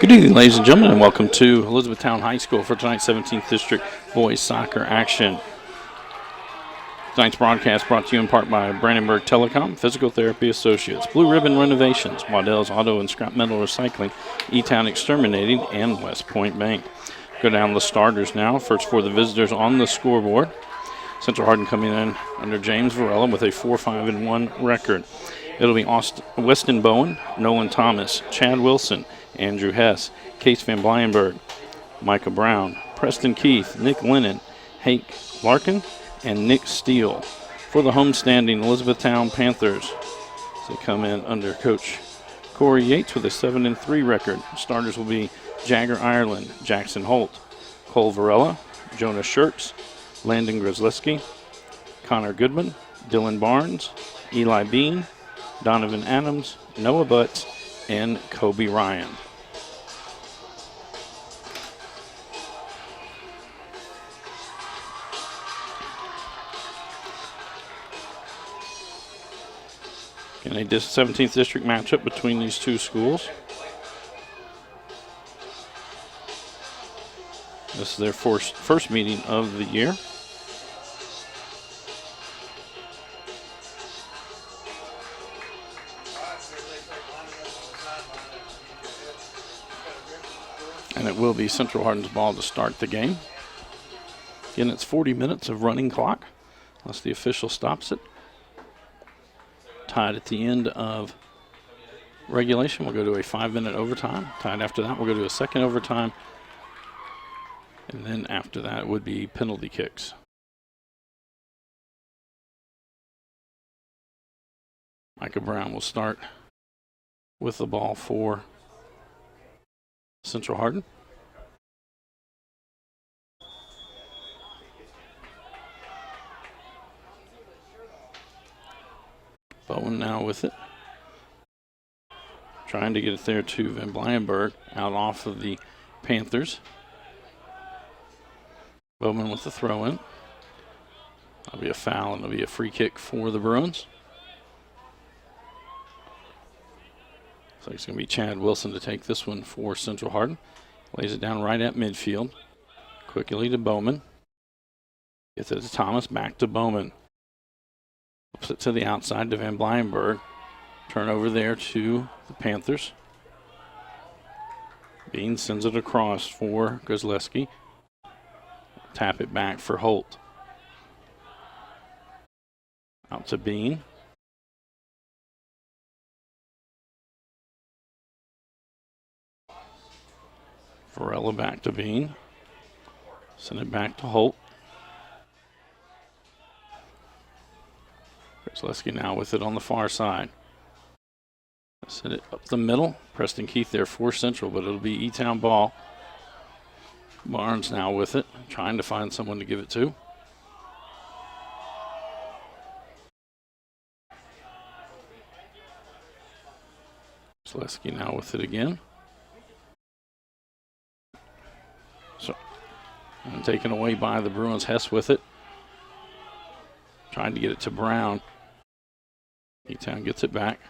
Good evening, ladies and gentlemen, and welcome to Elizabethtown High School for tonight's 17th District Boys Soccer action. Tonight's broadcast brought to you in part by Brandenburg Telecom, Physical Therapy Associates, Blue Ribbon Renovations, Waddell's Auto and Scrap Metal Recycling, E-Town Exterminating, and West Point Bank. Go down the starters now. First for the visitors on the scoreboard. Central Hardin coming in under James Varela with a 4-5-1 record. It'll be Weston Bowen, Nolan Thomas, Chad Wilson, Andrew Hess, Case Van Blyenberg, Micah Brown, Preston Keith, Nick Lennon, Hank Larkin, and Nick Steele. For the homestanding Elizabethtown Panthers, they come in under Coach Corey Yates with a 7-3 record. Starters will be Jagger Ireland, Jackson Holt, Cole Varela, Jonah Shirks, Landon Grzelski, Connor Goodman, Dylan Barnes, Eli Bean, Donovan Adams, Noah Butts, and Kobe Ryan. In a 17th district matchup between these two schools. This is their first meeting of the year. And it will be Central Hardin's ball to start the game. Again, it's 40 minutes of running clock, unless the official stops it. Tied at the end of regulation, we'll go to a 5-minute overtime. Tied after that, we'll go to a second overtime. And then after that would be penalty kicks. Micah Brown will start with the ball for Central Hardin. Bowen now with it. Trying to get it there to Van Blyenberg out off of the Panthers. Bowman with the throw in. That'll be a foul and it'll be a free kick for the Bruins. So it's going to be Chad Wilson to take this one for Central Hardin. Lays it down right at midfield. Quickly to Bowman. Gets it to Thomas, back to Bowman. Flips it to the outside to Van Blyenberg. Turn over there to the Panthers. Bean sends it across for Grzelski. Tap it back for Holt. Out to Bean. Varela back to Bean. Send it back to Holt. Grzelski now with it on the far side. Send it up the middle. Preston Keith there for Central, but it'll be E-Town ball. Barnes now with it, trying to find someone to give it to. Grzelski now with it again. So, and taken away by the Bruins. Hess with it. Trying to get it to Brown. E-Town gets it back.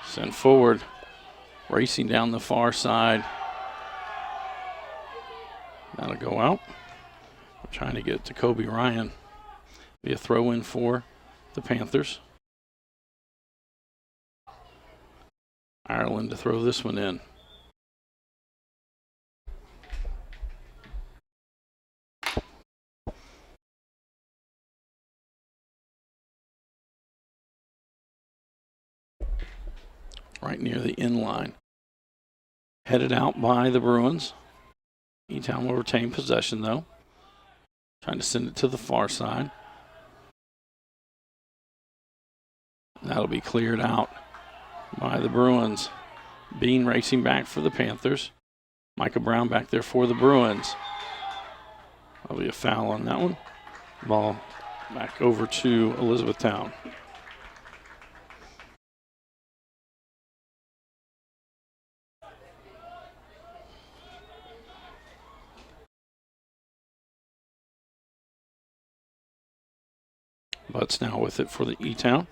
Send forward. Racing down the far side. That'll go out. We're trying to get it to Kobe Ryan. Be a throw in for the Panthers. Ireland to throw this one in. Right near the end line. Headed out by the Bruins. E-Town will retain possession though. Trying to send it to the far side. That'll be cleared out by the Bruins. Bean racing back for the Panthers. Micah Brown back there for the Bruins. That'll be a foul on that one. Ball back over to Elizabethtown. Butts now with it for the E-Town.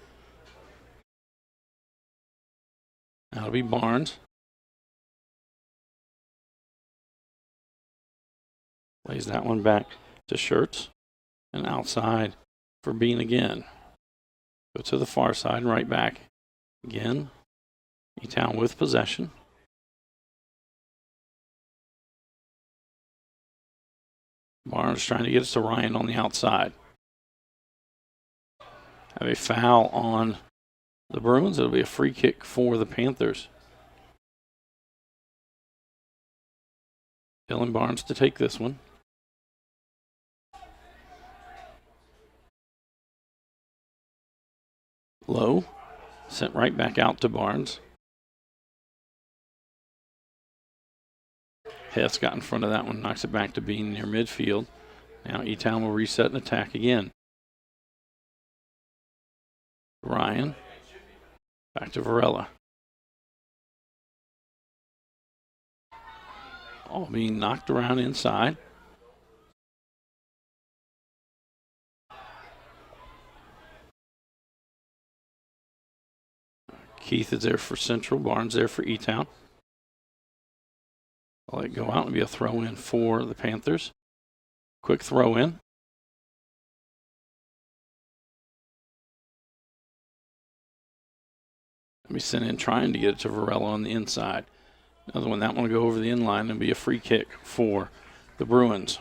it'll be Barnes. Lays that one back to Schertz. And outside for Bean again. Go to the far side and right back. Again, E-Town with possession. Barnes trying to get it to Ryan on the outside. Have a foul on the Bruins. It'll be a free kick for the Panthers. Dylan Barnes to take this one. Low. Sent right back out to Barnes. Hess got in front of that one, knocks it back to Bean near midfield. Now E-Town will reset and attack again. Ryan. Back to Varela. All being knocked around inside. Keith is there for Central. Barnes there for E-Town. I'll let it go out and be a throw in for the Panthers. Quick throw in. Let me send in trying to get it to Varela on the inside. Another one, that one will go over the inline and be a free kick for the Bruins.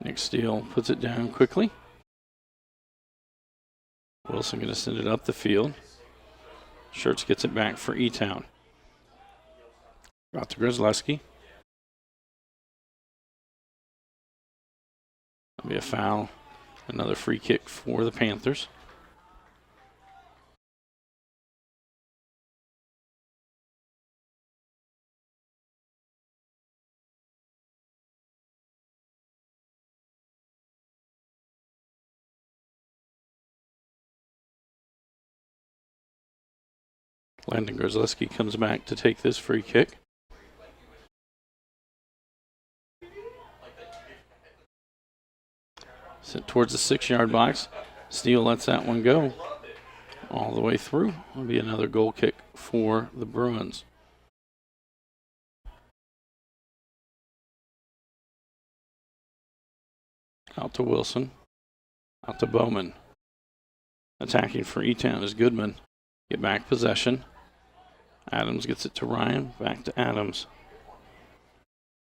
Nick Steele puts it down quickly. Wilson going to send it up the field. Schertz gets it back for E-Town. Out to Grzelewski. That'll be a foul. Another free kick for the Panthers. Landon Grzelewski comes back to take this free kick. Sent towards the 6-yard box. Steele lets that one go all the way through. It'll be another goal kick for the Bruins. Out to Wilson. Out to Bowman. Attacking for E-Town is Goodman. Get back possession. Adams gets it to Ryan. Back to Adams.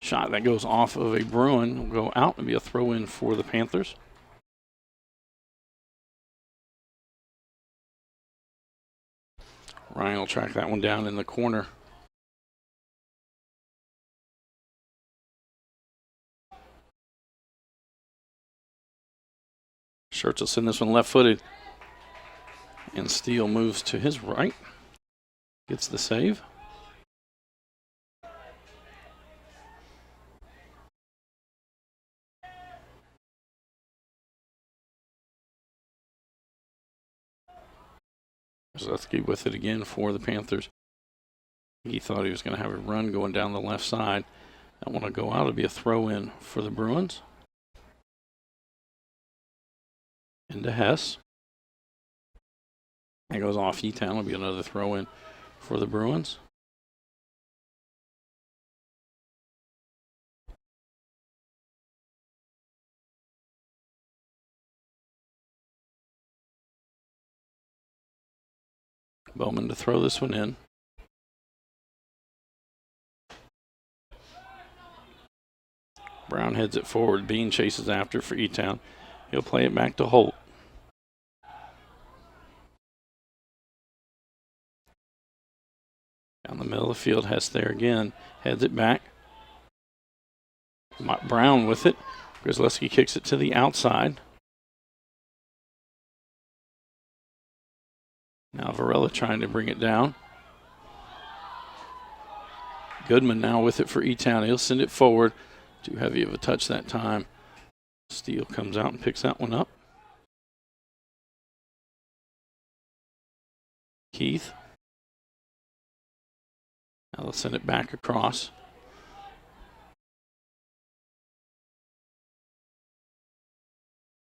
Shot that goes off of a Bruin will go out and be a throw in for the Panthers. Ryan will track that one down in the corner. Schertz will send this one left-footed. And Steele moves to his right. Gets the save. Grzelewski with it again for the Panthers. He thought he was going to have a run going down the left side. That one will go out. It'll be a throw in for the Bruins. Into Hess. That goes off E-Town. It'll be another throw in for the Bruins. Bowman to throw this one in. Brown heads it forward. Bean chases after for E-Town. He'll play it back to Holt. Down the middle of the field, Hess there again. Heads it back. Brown with it. Grzelewski kicks it to the outside. Now Varela trying to bring it down. Goodman now with it for E-Town. He'll send it forward. Too heavy of a touch that time. Steele comes out and picks that one up. Keith. Now they'll send it back across.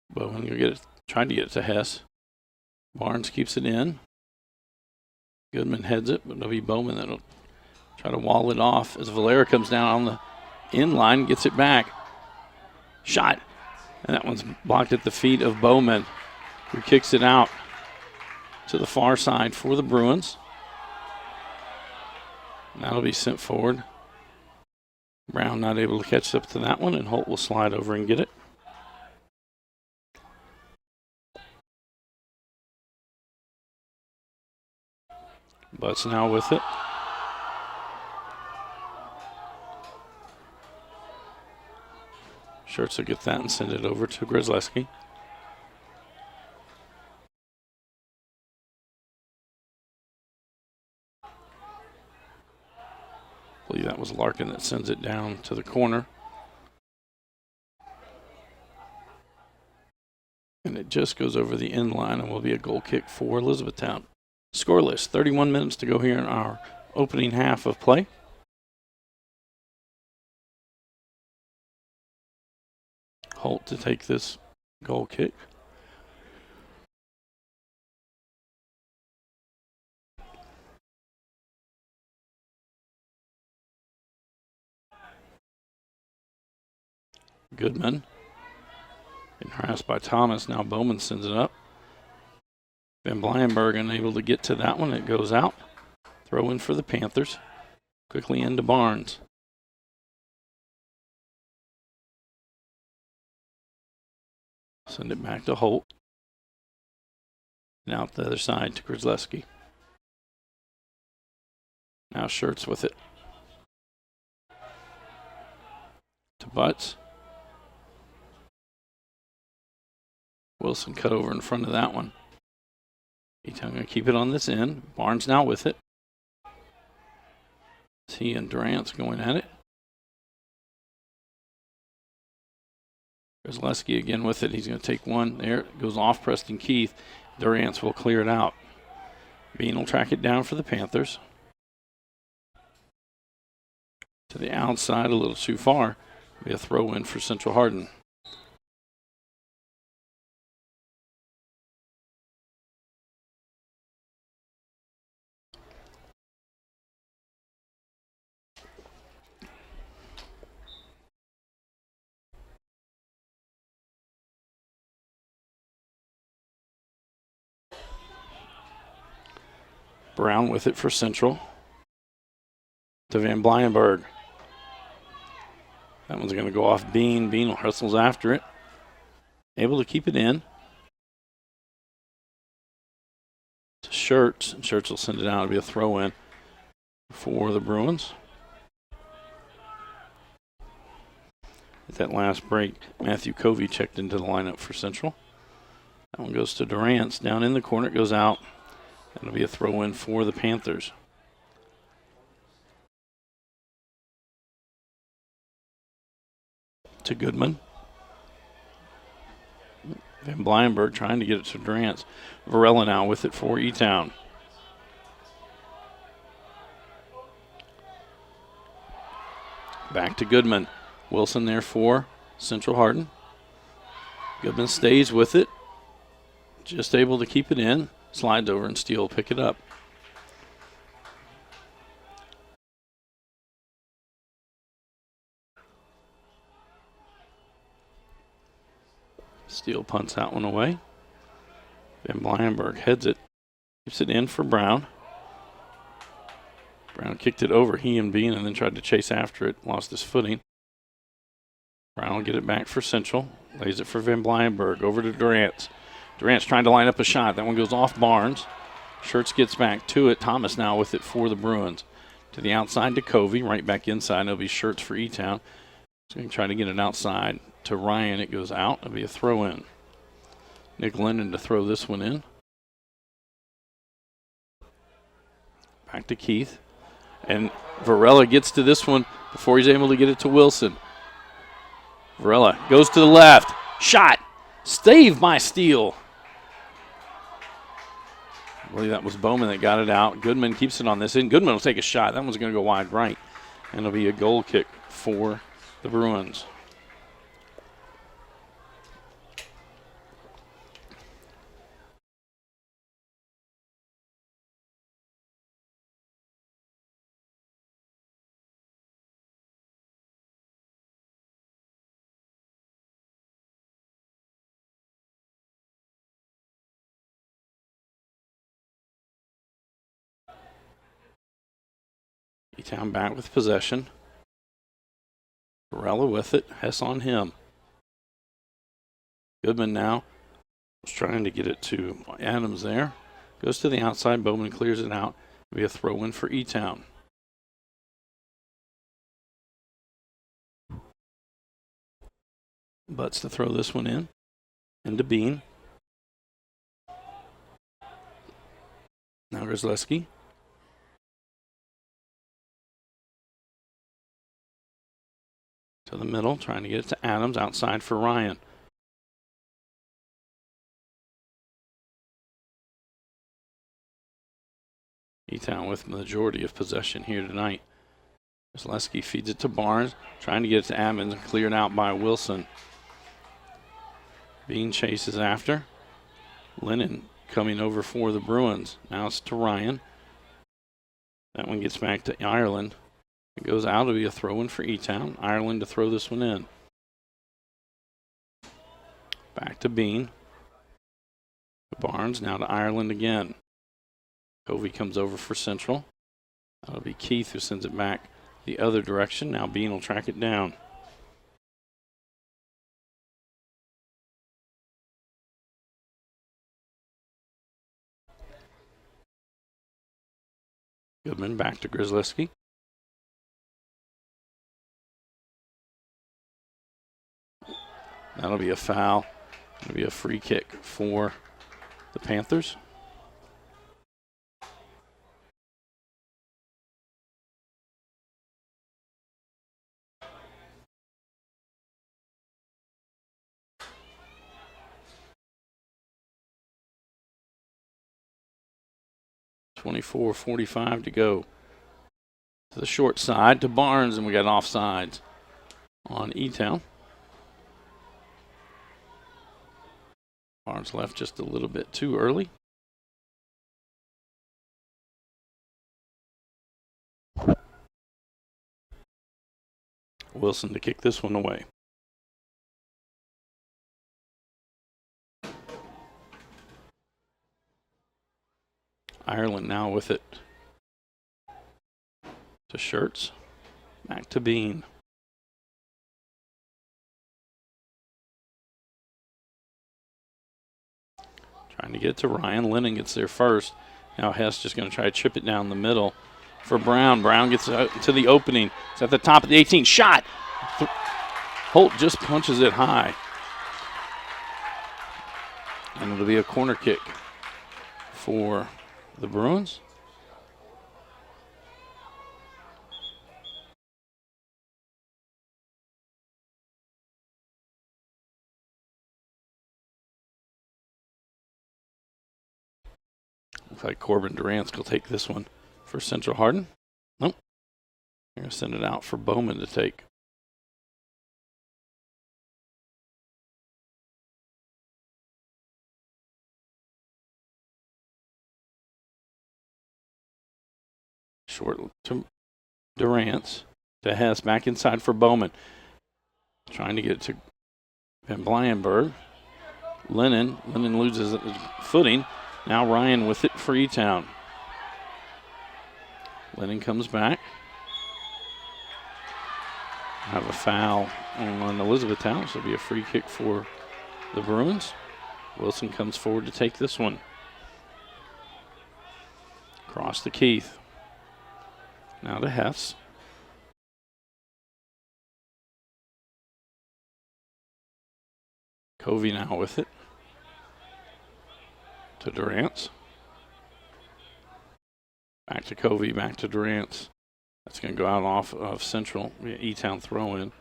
Bowen will get it, trying to get it to Hess. Barnes keeps it in. Goodman heads it, but it'll be Bowman that'll try to wall it off as Valera comes down on the in line, gets it back. Shot. And that one's blocked at the feet of Bowman, who kicks it out to the far side for the Bruins. And that'll be sent forward. Brown not able to catch up to that one, and Holt will slide over and get it. Butts now with it. Schertz will get that and send it over to Grzelewski. I believe that was Larkin that sends it down to the corner. And it just goes over the end line and will be a goal kick for Elizabethtown. Scoreless, 31 minutes to go here in our opening half of play. Holt to take this goal kick. Goodman. Been harassed by Thomas. Now Bowman sends it up. Van Blyenberg unable to get to that one. It goes out. Throw in for the Panthers. Quickly into Barnes. Send it back to Holt. And out the other side to Grzelewski. Now Schertz with it. To Butts. Wilson cut over in front of that one. E-Town going to keep it on this end. Barnes now with it. He and Durant's going at it. Grzelewski again with it. He's going to take one. There it goes off Preston Keith. Durant's will clear it out. Bean will track it down for the Panthers. To the outside, a little too far. Be a throw in for Central Hardin. Brown with it for Central. To Van Blyenberg. That one's going to go off Bean. Bean hustles after it. Able to keep it in. To Schertz. And Schertz will send it out. It'll be a throw in for the Bruins. At that last break, Matthew Covey checked into the lineup for Central. That one goes to Durant's. Down in the corner, it goes out. That'll be a throw in for the Panthers. To Goodman. Van Blyenberg trying to get it to Durant's. Varela now with it for E-Town. Back to Goodman. Wilson there for Central Hardin. Goodman stays with it. Just able to keep it in. Slides over and Steele will pick it up. Steele punts that one away. Van Blyenberg heads it. Keeps it in for Brown. Brown kicked it over he and Bean and then tried to chase after it. Lost his footing. Brown will get it back for Central. Lays it for Van Blyenberg. Over to Durant's. Durant's trying to line up a shot. That one goes off Barnes. Schertz gets back to it. Thomas now with it for the Bruins. To the outside to Covey. Right back inside. It'll be Schertz for E-Town. He's going to try to get it outside to Ryan. It goes out. It'll be a throw in. Nick Lennon to throw this one in. Back to Keith. And Varela gets to this one before he's able to get it to Wilson. Varela goes to the left. Shot. Saved by Steele. I believe that was Bowman that got it out. Goodman keeps it on this end. Goodman will take a shot. That one's going to go wide right. And it'll be a goal kick for the Bruins. E-Town back with possession. Varela with it. Hess on him. Goodman now was trying to get it to Adams there. Goes to the outside. Bowman clears it out. It'll be a throw in for E-Town. Butts to throw this one in. Into Bean. Now Grzelewski. To the middle, trying to get it to Adams. Outside for Ryan. E-Town with majority of possession here tonight. Grzelewski feeds it to Barnes, trying to get it to Adams and cleared out by Wilson. Bean chases after. Lennon coming over for the Bruins. Now it's to Ryan. That one gets back to Ireland. It goes out to be a throw-in for E-Town. Ireland to throw this one in. Back to Bean. Barnes now to Ireland again. Covey comes over for Central. That'll be Keith who sends it back the other direction. Now Bean will track it down. Goodman back to Grzelewski. That'll be a foul. It'll be a free kick for the Panthers. .45 to go. To the short side to Barnes, and we got offsides on E-Town. Barnes left just a little bit too early. Wilson to kick this one away. Ireland now with it to Shirts. Back to Bean. Trying to get it to Ryan. Lennon gets there first. Now Hess just going to try to chip it down the middle for Brown. Brown gets to the opening. It's at the top of the 18. Shot! Holt just punches it high. And it'll be a corner kick for the Bruins. Looks like Corbin Durant's will take this one for Central Hardin. Nope. They're going to send it out for Bowman to take. Short to Durant, to Hess, back inside for Bowman. Trying to get it to Van Blyenberg. Lennon loses footing. Now Ryan with it for E-Town. Lennon comes back. Have a foul on Elizabethtown, so it'll be a free kick for the Bruins. Wilson comes forward to take this one. Cross to Keith. Now to Hess. Covey now with it. To Durant. Back to Covey, back to Durant. That's going to go out off of Central. E-Town throw in.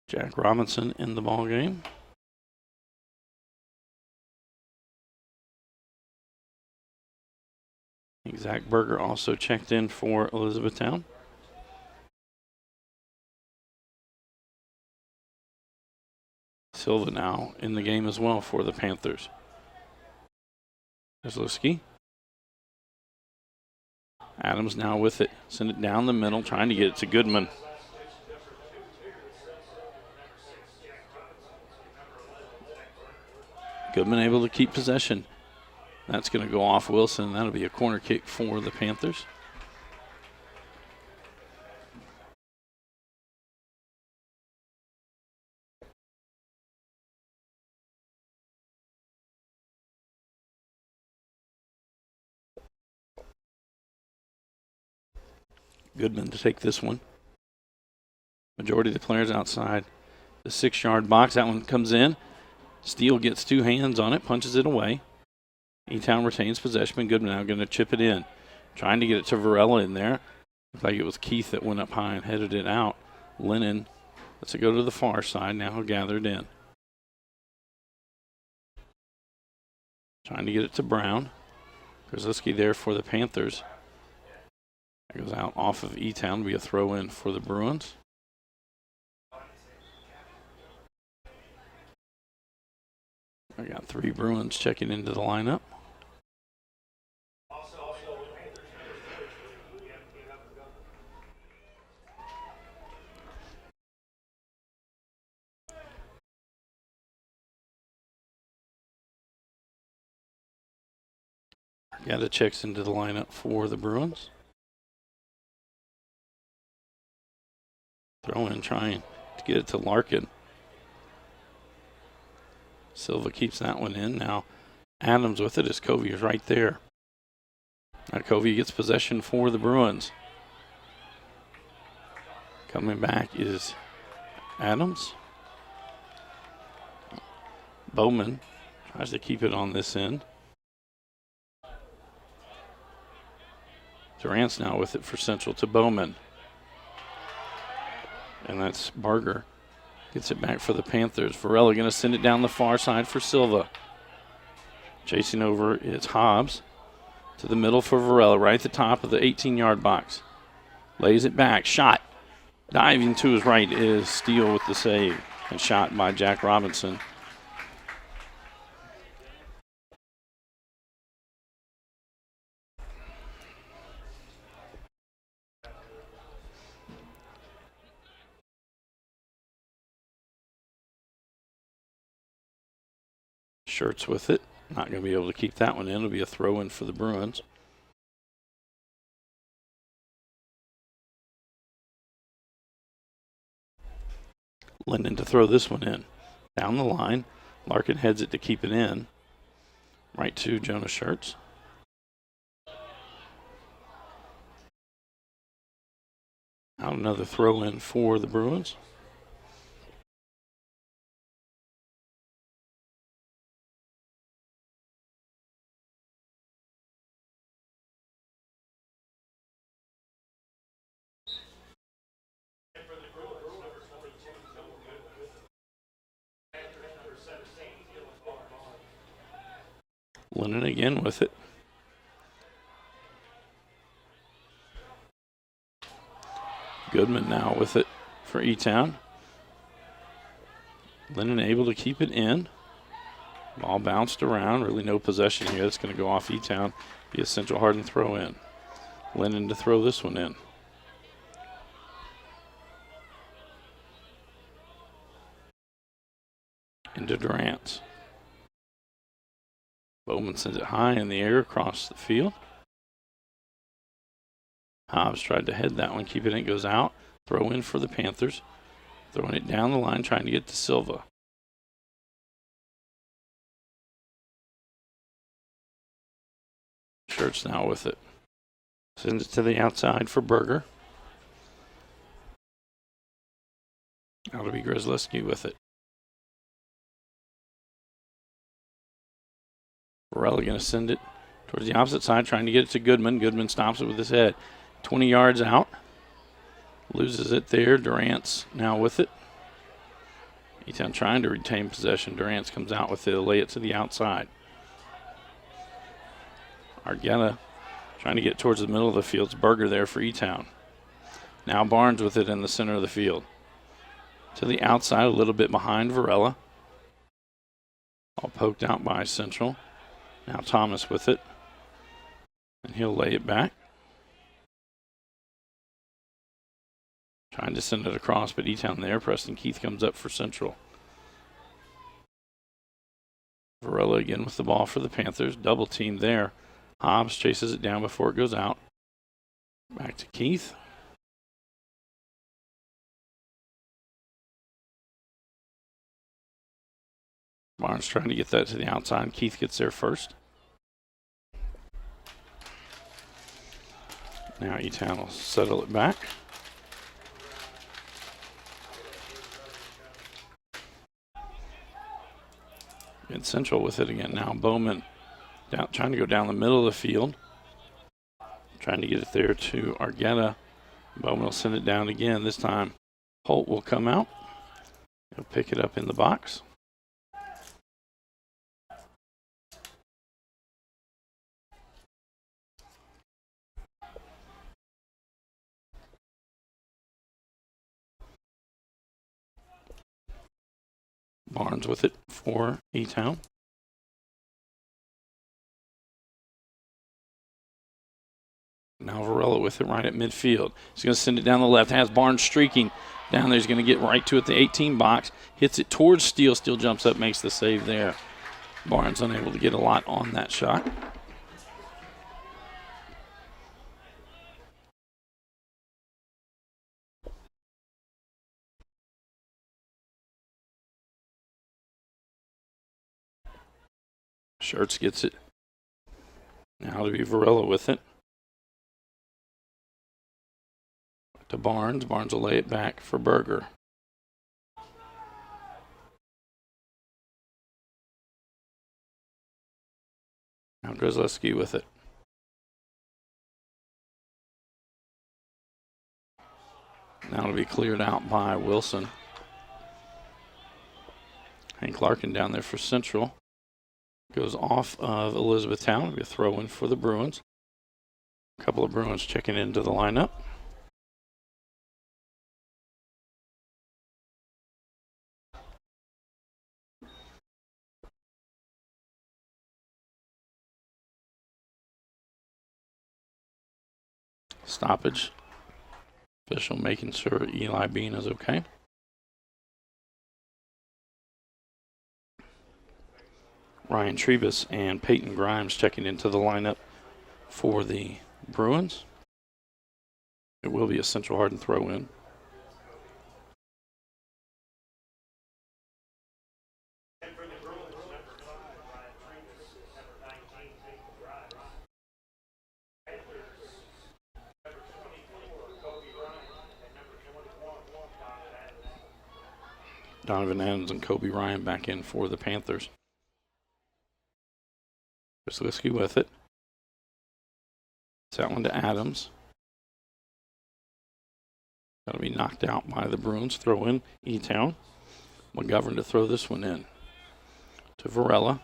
Jack Robinson in the ball game. Zach Berger also checked in for Elizabethtown. Silva now in the game as well for the Panthers. Grzelewski. Adams now with it. Send it down the middle, trying to get it to Goodman. Goodman able to keep possession. That's going to go off Wilson. That'll be a corner kick for the Panthers. Goodman to take this one. Majority of the players outside the 6-yard box. That one comes in. Steele gets 2 hands on it, punches it away. E-Town retains possession. Goodman now going to chip it in. Trying to get it to Varela in there. Looks like it was Keith that went up high and headed it out. Lennon lets it go to the far side. Now he'll gather it in. Trying to get it to Brown. Krzyzewski there for the Panthers. That goes out off of E-Town. Be a throw in for the Bruins. I got 3 Bruins checking into the lineup. Gata checks into the lineup for the Bruins. Throw in trying to get it to Larkin. Silva keeps that one in. Now Adams with it as Covey is right there. Now Covey gets possession for the Bruins. Coming back is Adams. Bowman tries to keep it on this end. Durant's now with it for Central to Bowman. And that's Barger. Gets it back for the Panthers. Varela going to send it down the far side for Silva. Chasing over is Hobbs. To the middle for Varela, right at the top of the 18-yard box. Lays it back. Shot. Diving to his right is Steele with the save. And shot by Jack Robinson. Shirts with it. Not going to be able to keep that one in. It'll be a throw in for the Bruins. Linden to throw this one in. Down the line. Larkin heads it to keep it in. Right to Jonas Shirts. Out another throw in for the Bruins. Lennon again with it. Goodman now with it for E-Town. Lennon able to keep it in. Ball bounced around. Really no possession here. It's going to go off E-Town. Be a Central Hardin throw in. Lennon to throw this one in. Into Durant. Bowman sends it high in the air across the field. Hobbs tried to head that one, keep it in, it goes out. Throw in for the Panthers. Throwing it down the line, trying to get to Silva. Shirts now with it. Sends it to the outside for Berger. That'll be Grzelewski with it. Varela going to send it towards the opposite side, trying to get it to Goodman. Goodman stops it with his head. 20 yards out. Loses it there. Durant's now with it. E-Town trying to retain possession. Durant's comes out with it. He'll lay it to the outside. Argetta trying to get towards the middle of the field. It's Berger there for E-Town. Now Barnes with it in the center of the field. To the outside, a little bit behind Varela. All poked out by Central. Now Thomas with it. And he'll lay it back. Trying to send it across, but E-Town there. Preston Keith comes up for Central. Varela again with the ball for the Panthers. Double team there. Hobbs chases it down before it goes out. Back to Keith. Barnes trying to get that to the outside. Keith gets there first. Now E-Town will settle it back. And Central with it again. Now Bowman down, trying to go down the middle of the field. Trying to get it there to Argueta. Bowman will send it down again. This time Holt will come out. He'll pick it up in the box. Barnes with it for E-Town. Now Varela with it right at midfield. He's going to send it down the left. Has Barnes streaking down there. He's going to get right to it, the 18 box. Hits it towards Steele. Steele jumps up, makes the save there. Barnes unable to get a lot on that shot. Schertz gets it. Now to be Varela with it. To Barnes. Barnes will lay it back for Berger. Now Grzelski with it. Now it'll be cleared out by Wilson. Hank Larkin down there for Central. Goes off of Elizabethtown. It'll be a throw in for the Bruins. A couple of Bruins checking into the lineup. Stoppage. Official making sure Eli Bean is okay. Ryan Trebus and Peyton Grimes checking into the lineup for the Bruins. It will be a Central Hardin throw-in. Donovan Adams and Kobe Ryan back in for the Panthers. Grzelski with it. It's that one to Adams. That'll be knocked out by the Bruins. Throw in E-Town. McGovern to throw this one in. To Varela.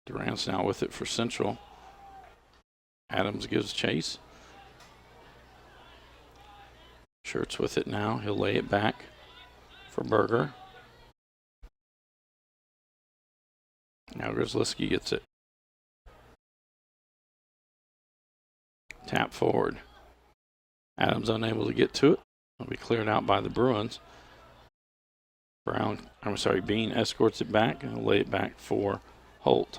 Durant's now with it for Central. Adams gives chase. Schertz with it now. He'll lay it back for Berger. Now Grzelski gets it. Tap forward. Adams unable to get to it. It'll be cleared out by the Bruins. Bean escorts it back and will lay it back for Holt.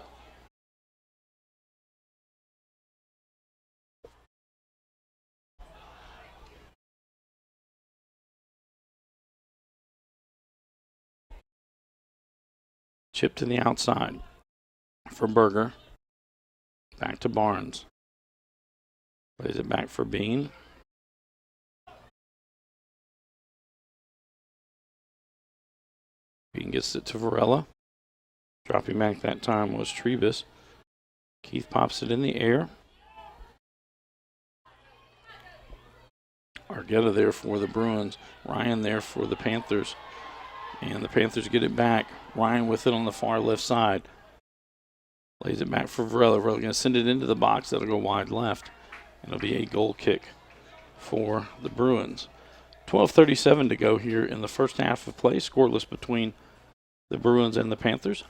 Chip to the outside for Berger. Back to Barnes. Plays it back for Bean. Bean gets it to Varela. Dropping back that time was Trebus. Keith pops it in the air. Argueta there for the Bruins. Ryan there for the Panthers. And the Panthers get it back. Ryan with it on the far left side. Lays it back for Varela. Varela going to send it into the box. That'll go wide left. It'll be a goal kick for the Bruins. 12:37 to go here in the first half of play. Scoreless between the Bruins and the Panthers.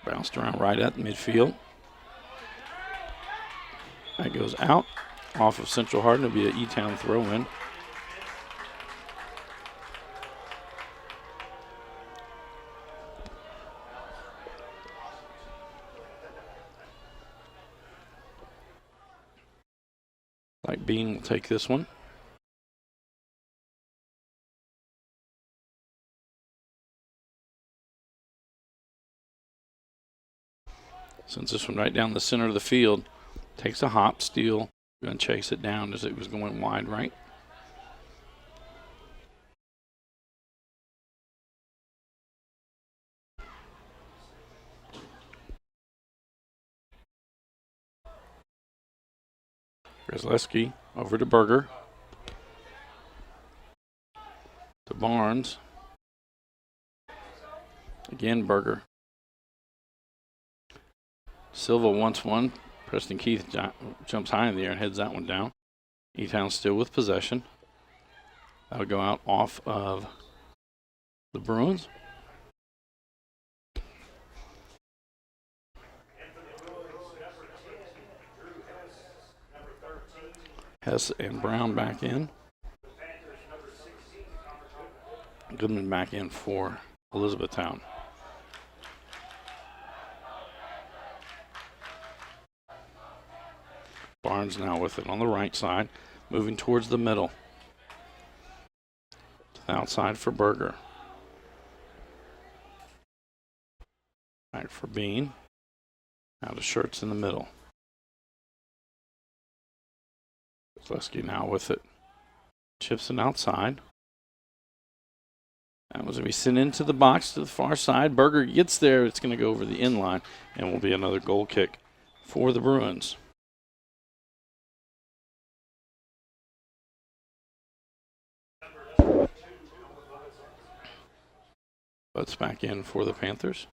Bounced around right at midfield. That goes out off of Central Hardin. It'll be an E-Town throw-in. Like Bean will take this one. Sends this one right down the center of the field. Takes a hop, steal. Going to chase it down as it was going wide right. Grzelewski over to Berger. To Barnes. Again, Berger. Silva wants one. Preston Keith jumps high in the air and heads that one down. E-Town still with possession. That'll go out off of the Bruins. Hess and Brown back in. Goodman back in for Elizabethtown. Barnes now with it on the right side, moving towards the middle. To the outside for Berger. Back for Bean. Now to Schertz in the middle. Grzelewski now with it. Chips it outside. That was going to be sent into the box to the far side. Berger gets there. It's going to go over the end line and will be another goal kick for the Bruins. Butts back in for the Panthers.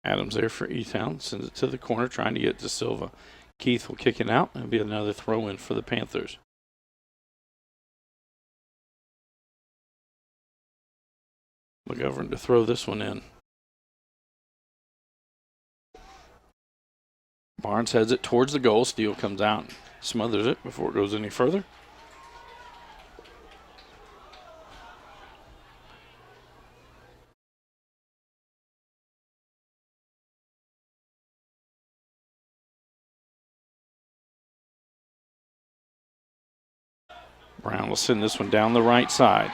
Adams there for E-Town. Sends it to the corner, trying to get to Silva. Keith will kick it out. It'll be another throw-in for the Panthers. McGovern to throw this one in. Barnes heads it towards the goal. Steele comes out and smothers it before it goes any further. Brown will send this one down the right side.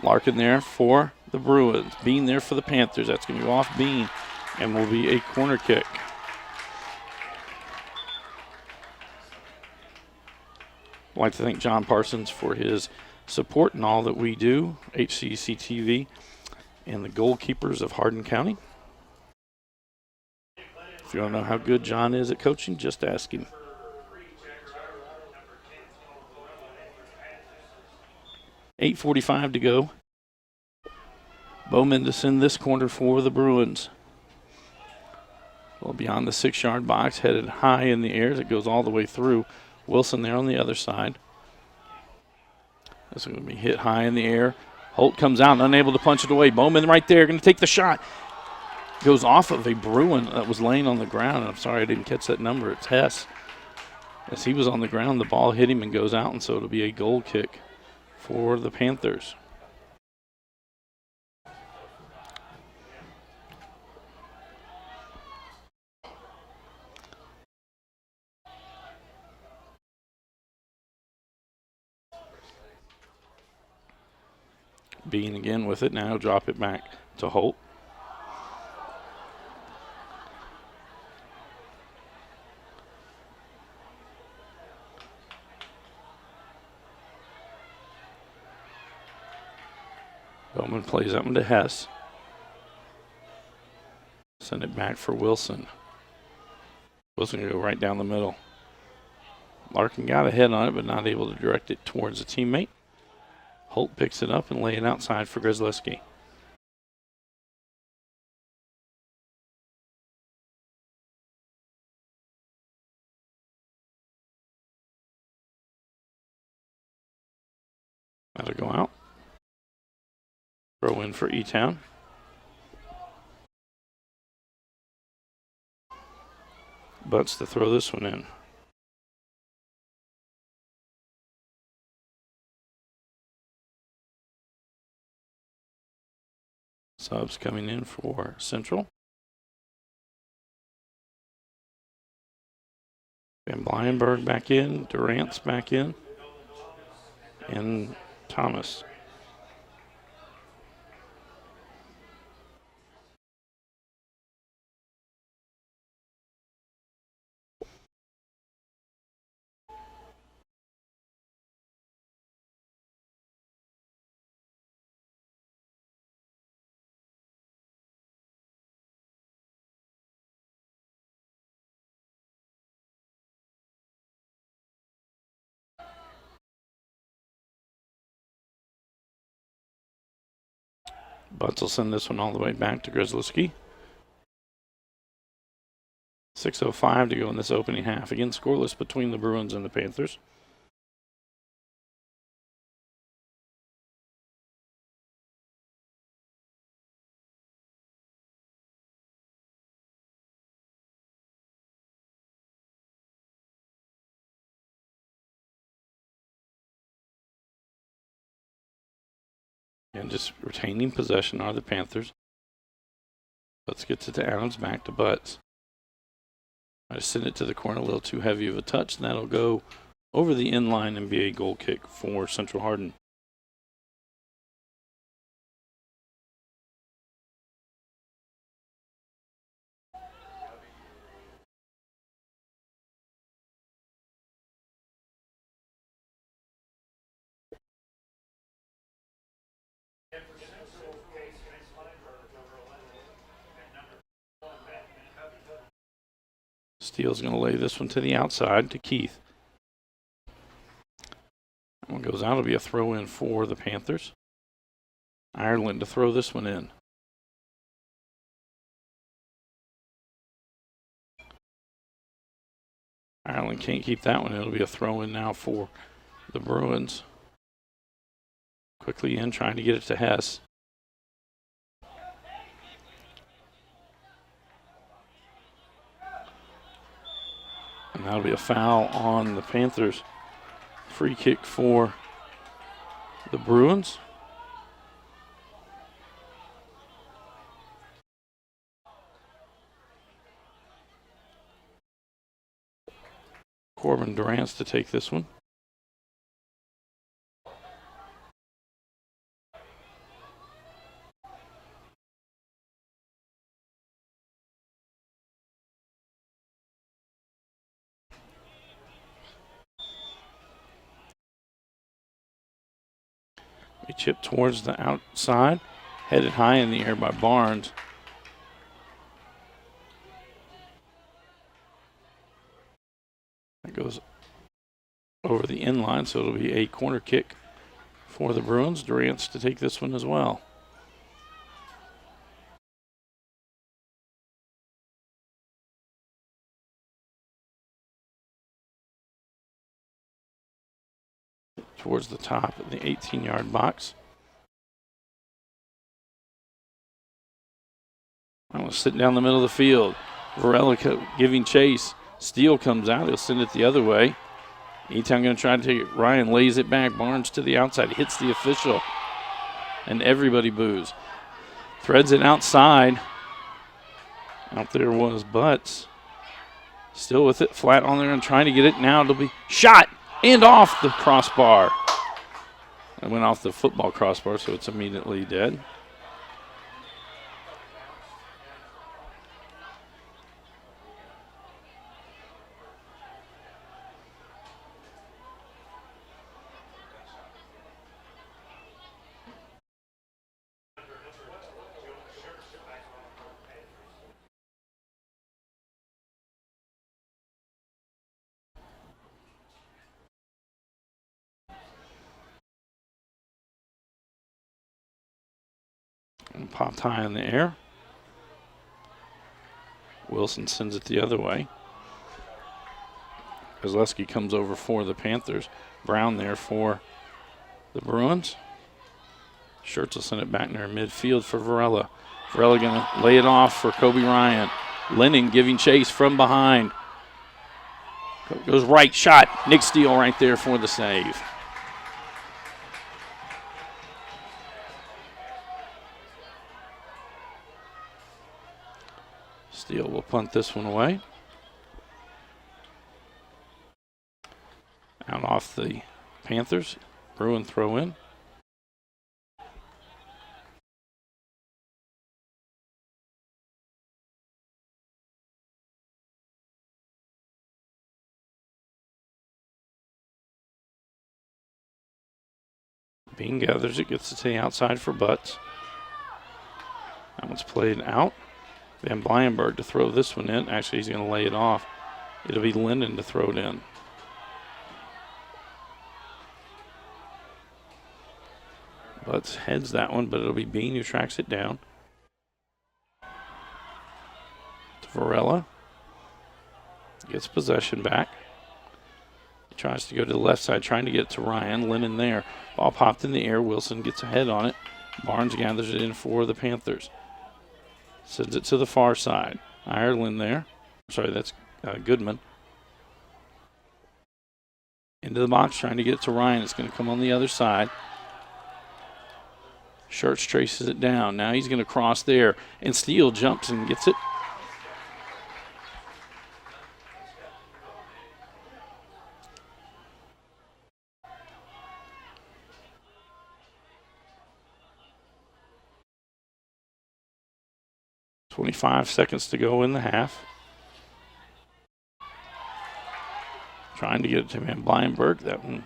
Larkin there for the Bruins. Bean there for the Panthers. That's going to go off Bean and will be a corner kick. I'd like to thank John Parsons for his support in all that we do, HCEC-TV, and the goalkeepers of Hardin County. If you want to know how good John is at coaching, just ask him. .8:45 to go. Bowman to send this corner for the Bruins. Well, beyond the 6-yard box, headed high in the air as it goes all the way through. Wilson there on the other side. This is going to be hit high in the air. Holt comes out and unable to punch it away. Bowman right there, going to take the shot. Goes off of a Bruin that was laying on the ground. I'm sorry I didn't catch that number. It's Hess. As he was on the ground, the ball hit him and goes out, and so it'll be a goal kick for the Panthers. Bean again with it. Now drop it back to Holt. Bowman plays that one to Hess. Send it back for Wilson. Wilson going to go right down the middle. Larkin got ahead on it, but not able to direct it towards a teammate. Holt picks it up and lay it outside for Grzelewski. That'll go out. Throw in for E-Town. Butts to throw this one in. Subs coming in for Central. Van Blyenberg back in, Durant's back in, and Thomas. Butts will send this one all the way back to Grzelski. 6:05 to go in this opening half. Again, scoreless between the Bruins and the Panthers. And just retaining possession are the Panthers. Let's get to Adams, back to Butts. I just sent it to the corner, a little too heavy of a touch, and that'll go over the end line and be a goal kick for Central Hardin. Steele's going to lay this one to the outside to Keith. That one goes out. It'll be a throw in for the Panthers. Ireland to throw this one in. Ireland can't keep that one. It'll be a throw in now for the Bruins. Quickly in, trying to get it to Hess. And that'll be a foul on the Panthers. Free kick for the Bruins. Corbin Durant's to take this one. We chip towards the outside, headed high in the air by Barnes. That goes over the end line, so it'll be a corner kick for the Bruins. Durant's to take this one as well. Towards the top of the 18-yard box. I'm going to sit down the middle of the field. Varela giving chase. Steele comes out. He'll send it the other way. E-Town going to try to take it. Ryan lays it back. Barnes to the outside. Hits the official. And everybody boos. Threads it outside. Out there was Butts. Still with it. Flat on there and trying to get it. Now it'll be shot. And off the crossbar. It went off the football crossbar, so it's immediately dead. And popped high in the air. Wilson sends it the other way. Kozlowski comes over for the Panthers. Brown there for The Bruins. Schertz will send it back near midfield for Varela. Varela going to lay it off for Kobe Ryan. Lennon giving chase from behind. Goes right, shot. Nick Steele right there for the save. Steele will punt this one away. Out off the Panthers. Bruin throw in. Bean gathers it, gets it to the outside for Butts. That one's played out. Van Blyenberg to throw this one in. Actually, he's going to lay it off. It'll be Linden to throw it in. Butts heads that one, but it'll be Bean who tracks it down. To Varela. Gets possession back. He tries to go to the left side, trying to get it to Ryan. Lennon there. Ball popped in the air. Wilson gets a head on it. Barnes gathers it in for the Panthers. Sends it to the far side. Ireland there. Sorry, that's Goodman. Into the box, trying to get it to Ryan. It's going to come on the other side. Schertz traces it down. Now he's going to cross there. And Steele jumps and gets it. .25 seconds to go in the half. Trying to get it to Van Blyenberg. That one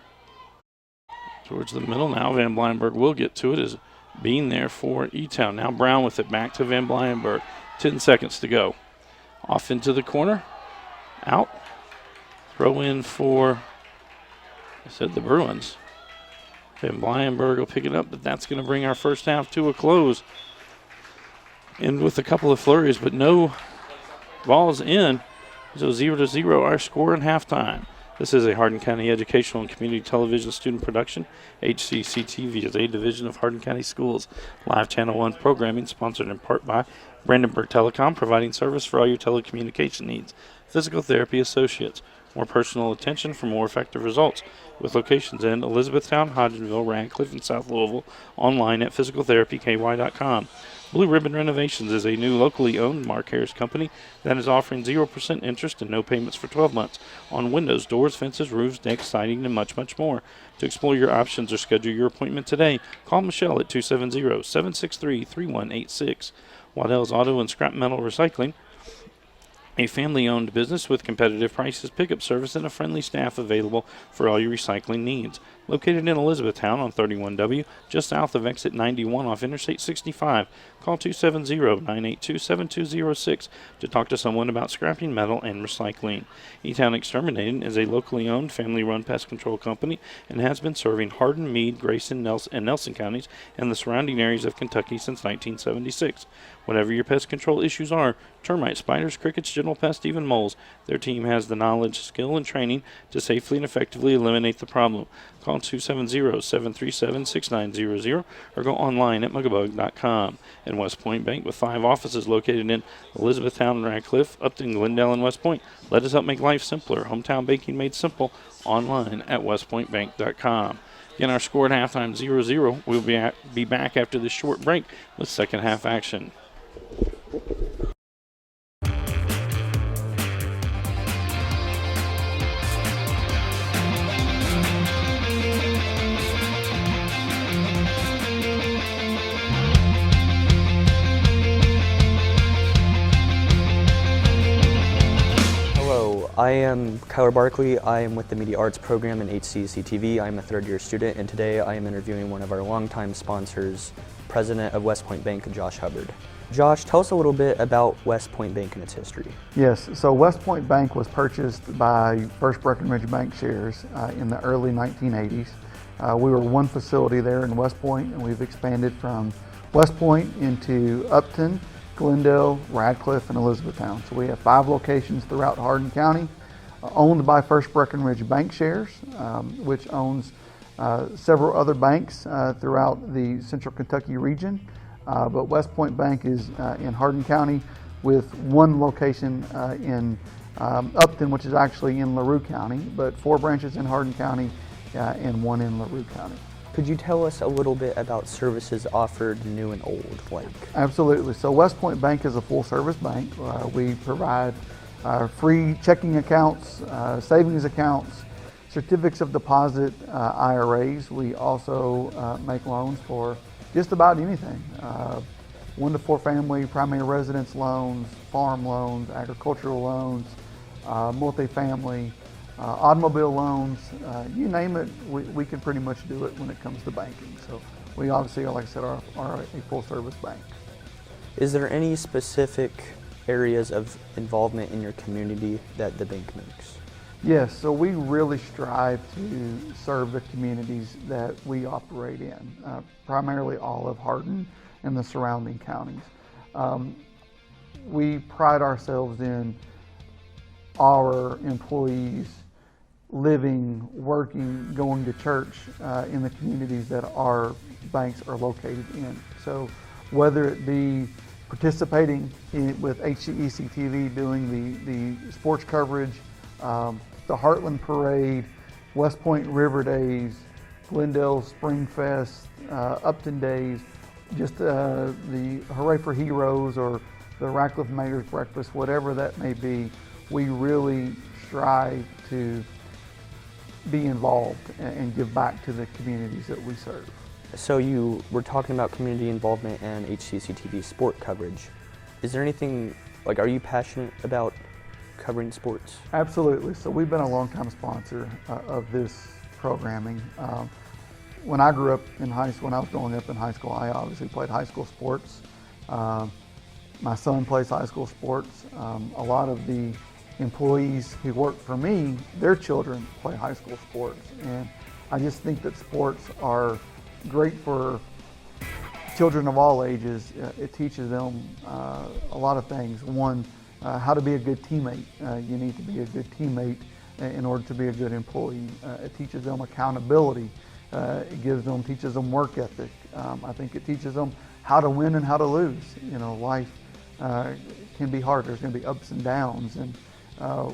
towards the middle. Now Van Blyenberg will get to it as Bean there for E-Town. Now Brown with it back to Van Blyenberg. 10 seconds to go. Off into the corner. Out. Throw in for, I said the Bruins. Van Blyenberg will pick it up, but that's going to bring our first half to a close. And with a couple of flurries, but no balls in. So 0-0, our score in halftime. This is a Hardin County Educational and Community Television student production. HCEC-TV is a division of Hardin County Schools. Live Channel 1 programming sponsored in part by Brandenburg Telecom, providing service for all your telecommunication needs. Physical Therapy Associates. More personal attention for more effective results. With locations in Elizabethtown, Hodgenville, Radcliffe, and South Louisville. Online at physicaltherapyky.com. Blue Ribbon Renovations is a new locally owned Mark Harris company that is offering 0% interest and no payments for 12 months on windows, doors, fences, roofs, decks, siding, and much, much more. To explore your options or schedule your appointment today, call Michelle at 270-763-3186. Waddell's Auto and Scrap Metal Recycling, a family-owned business with competitive prices, pickup service, and a friendly staff available for all your recycling needs. Located in Elizabethtown on 31W, just south of exit 91 off Interstate 65. Call 270-982-7206 to talk to someone about scrapping metal and recycling. E-Town Exterminating is a locally owned, family-run pest control company and has been serving Hardin, Meade, Grayson, and Nelson counties and the surrounding areas of Kentucky since 1976. Whatever your pest control issues are, termites, spiders, crickets, general pests, even moles, their team has the knowledge, skill, and training to safely and effectively eliminate the problem. Call 270-737-6900 or go online at mugabug.com. And West Point Bank, with 5 offices located in Elizabethtown, Radcliffe, Upton, Glendale, and West Point. Let us help make life simpler. Hometown banking made simple. Online at westpointbank.com. Again, our score at halftime 0-0. We'll be back after this short break with second half action. I am Kyler Barkley. I am with the Media Arts program in HCEC-TV. I am a third-year student, and today I am interviewing one of our longtime sponsors, President of West Point Bank, Josh Hubbard. Josh, tell us a little bit about West Point Bank and its history. Yes, so West Point Bank was purchased by First Breckenridge Bank shares in the early 1980s. We were one facility there in West Point, and we've expanded from West Point into Upton, Glendale, Radcliffe, and Elizabethtown. So we have 5 locations throughout Hardin County, owned by First Breckenridge Bank Shares, which owns several other banks throughout the Central Kentucky region, but West Point Bank is in Hardin County with one location in Upton, which is actually in LaRue County, but 4 branches in Hardin County and 1 in LaRue County. Could you tell us a little bit about services offered new and old, like? Absolutely. So West Point Bank is a full-service bank. We provide free checking accounts, savings accounts, certificates of deposit, IRAs. We also make loans for just about anything. 1 to 4 family, primary residence loans, farm loans, agricultural loans, multifamily, automobile loans, you name it, we can pretty much do it when it comes to banking. So we obviously, like I said, are a full-service bank. Is there any specific areas of involvement in your community that the bank makes? Yes, so we really strive to serve the communities that we operate in, primarily all of Hardin and the surrounding counties. We pride ourselves in our employees living, working, going to church in the communities that our banks are located in. So whether it be participating with HCEC-TV, doing the sports coverage, the Heartland Parade, West Point River Days, Glendale Spring Fest, Upton Days, just the Hooray for Heroes or the Ratcliffe Mayor's Breakfast, whatever that may be, we really strive to be involved and give back to the communities that we serve. So you were talking about community involvement and HCEC-TV sport coverage. Is there anything, like, are you passionate about covering sports? Absolutely. So we've been a longtime sponsor of this programming. When I grew up in high school, when I was growing up in high school, I obviously played high school sports. My son plays high school sports. A lot of the employees who work for me, their children play high school sports. And I just think that sports are great for children of all ages. It teaches them a lot of things. One, how to be a good teammate. You need to be a good teammate in order to be a good employee. It teaches them accountability. It teaches them work ethic. I think it teaches them how to win and how to lose. You know, life can be hard. There's going to be ups and downs, and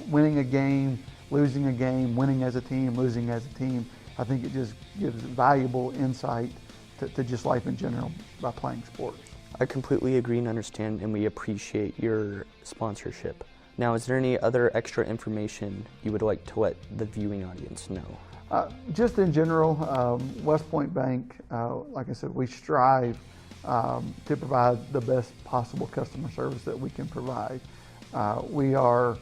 winning a game, losing a game, winning as a team, losing as a team. I think it just gives valuable insight to just life in general by playing sports. I completely agree and understand, and we appreciate your sponsorship. Now, is there any other extra information you would like to let the viewing audience know? Just in general, West Point Bank, like I said, we strive to provide the best possible customer service that we can provide. We are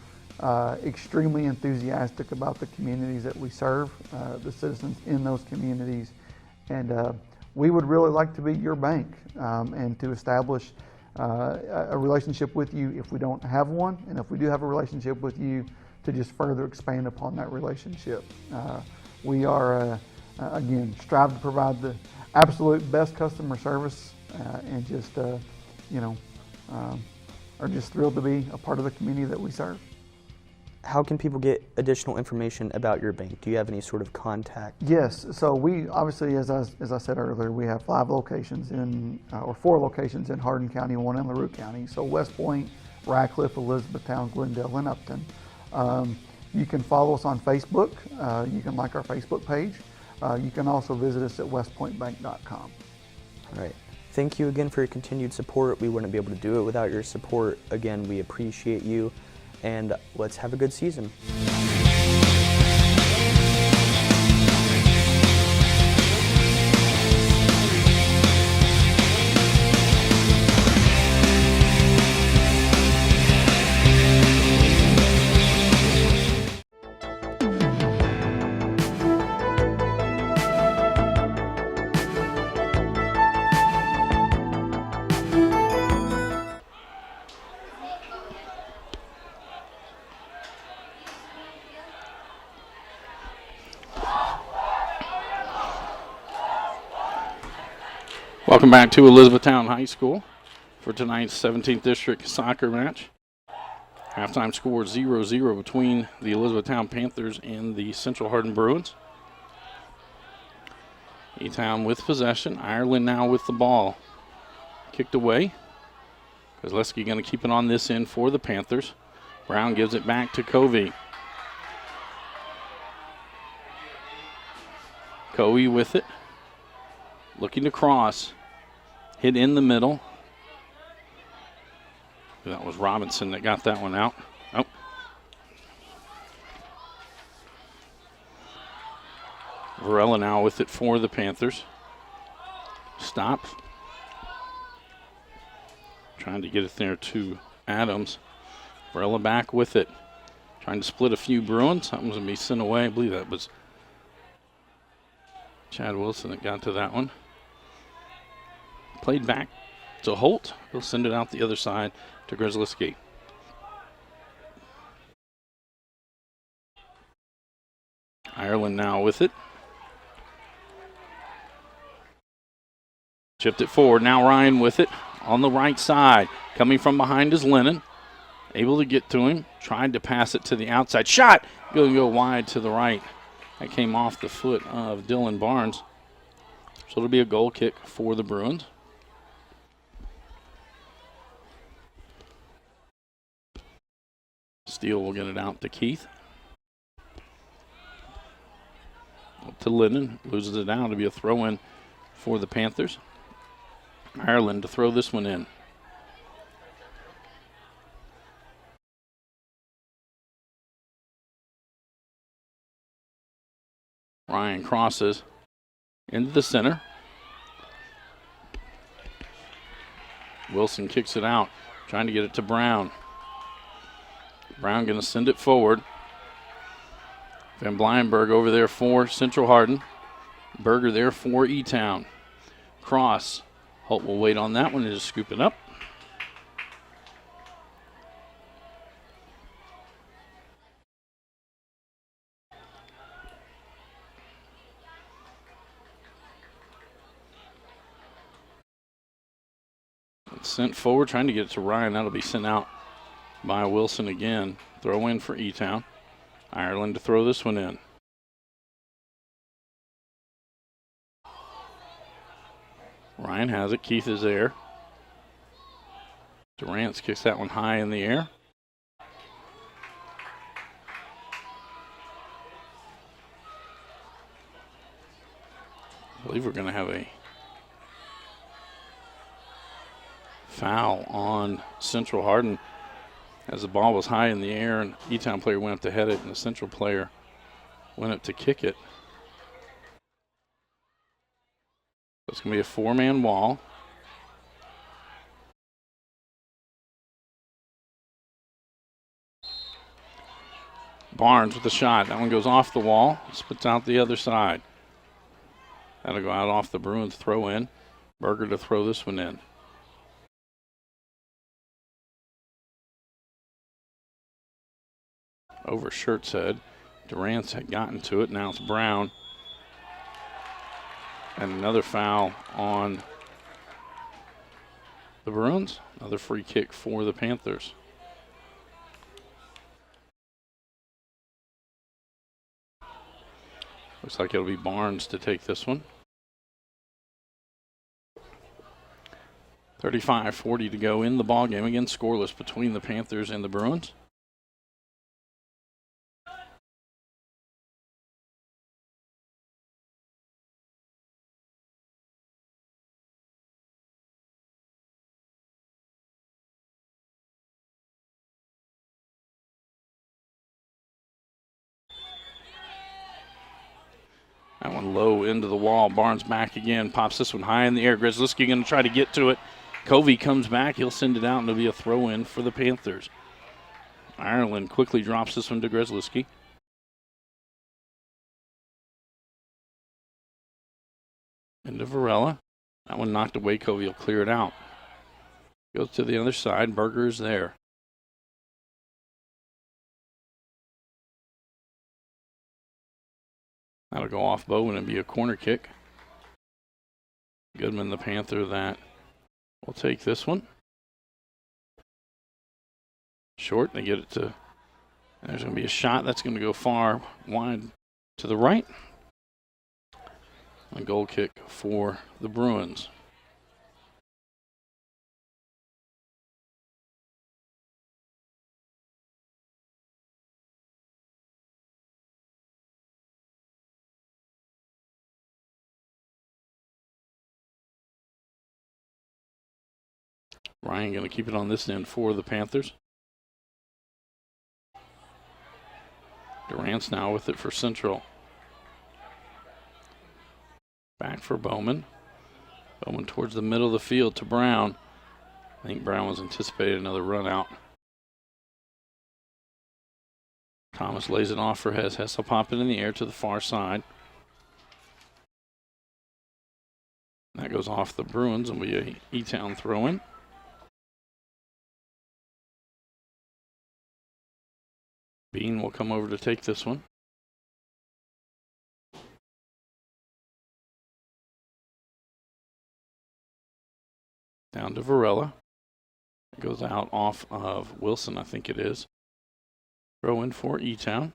extremely enthusiastic about the communities that we serve, the citizens in those communities, and we would really like to be your bank and to establish a relationship with you if we don't have one, and if we do have a relationship with you, to just further expand upon that relationship. We are, again, strive to provide the absolute best customer service and just, are just thrilled to be a part of the community that we serve. How can people get additional information about your bank? Do you have any sort of contact? Yes, so we obviously, as I said earlier, we have 5 locations or 4 locations in Hardin County and 1 in LaRue County. So West Point, Ratcliffe, Elizabethtown, Glendale, and Upton. You can follow us on Facebook. You can like our Facebook page. You can also visit us at westpointbank.com. All right. Thank you again for your continued support. We wouldn't be able to do it without your support. Again, we appreciate you, and let's have a good season. Welcome back to Elizabethtown High School for tonight's 17th District soccer match. Halftime score 0-0 between the Elizabethtown Panthers and the Central Hardin Bruins. E-Town with possession. Ireland now with the ball. Kicked away. Kozlowski going to keep it on this end for the Panthers. Brown gives it back to Covey. Covey with it. Looking to cross. Hit in the middle. That was Robinson that got that one out. Oh. Varela now with it for the Panthers. Stop. Trying to get it there to Adams. Varela back with it. Trying to split a few Bruins. Something's going to be sent away. I believe that was Chad Wilson that got to that one. Played back to Holt. He'll send it out the other side to Grzelski. Ireland now with it. Chipped it forward. Now Ryan with it on the right side. Coming from behind is Lennon. Able to get to him. Tried to pass it to the outside. Shot! Going to go wide to the right. That came off the foot of Dylan Barnes. So it'll be a goal kick for the Bruins. Steele will get it out to Keith. Up to Lennon. Loses it down to be a throw-in for the Panthers. Ireland to throw this one in. Ryan crosses into the center. Wilson kicks it out, trying to get it to Brown. Brown going to send it forward. Van Blyenberg over there for Central Hardin. Berger there for E-Town. Cross. Holt will wait on that one and just scoop it up. It's sent forward, trying to get it to Ryan. That'll be sent out by Wilson again. Throw in for E-Town. Ireland to throw this one in. Ryan has it. Keith is there. Durant's kicks that one high in the air. I believe we're going to have a foul on Central Hardin as the ball was high in the air and E-Town player went up to head it and the Central player went up to kick it. It's going to be a four-man wall. Barnes with the shot. That one goes off the wall. Splits out the other side. That'll go out off the Bruins throw in. Berger to throw this one in. Over Shirt's head. Durant's had gotten to it. Now it's Brown. And another foul on the Bruins. Another free kick for the Panthers. Looks like it'll be Barnes to take this one. 35-40 to go in the ball game. Again, scoreless between the Panthers and the Bruins. That one low into the wall. Barnes back again. Pops this one high in the air. Grzelski going to try to get to it. Covey comes back. He'll send it out and it'll be a throw in for the Panthers. Ireland quickly drops this one to Grzelski. Into Varela. That one knocked away. Covey will clear it out. Goes to the other side. Berger is there. That'll go off Bowen and be a corner kick. Goodman, the Panther, that will take this one. Short, they get it to, there's going to be a shot. That's going to go far wide to the right. A goal kick for the Bruins. Ryan going to keep it on this end for the Panthers. Durant's now with it for Central. Back for Bowman. Bowman towards the middle of the field to Brown. I think Brown was anticipating another run out. Thomas lays it off for Hess. Hess will pop it in the air to the far side. That goes off the Bruins and will be a E-Town throw-in. Bean will come over to take this one. Down to Varela. It goes out off of Wilson, I think it is. Throw in for E-Town.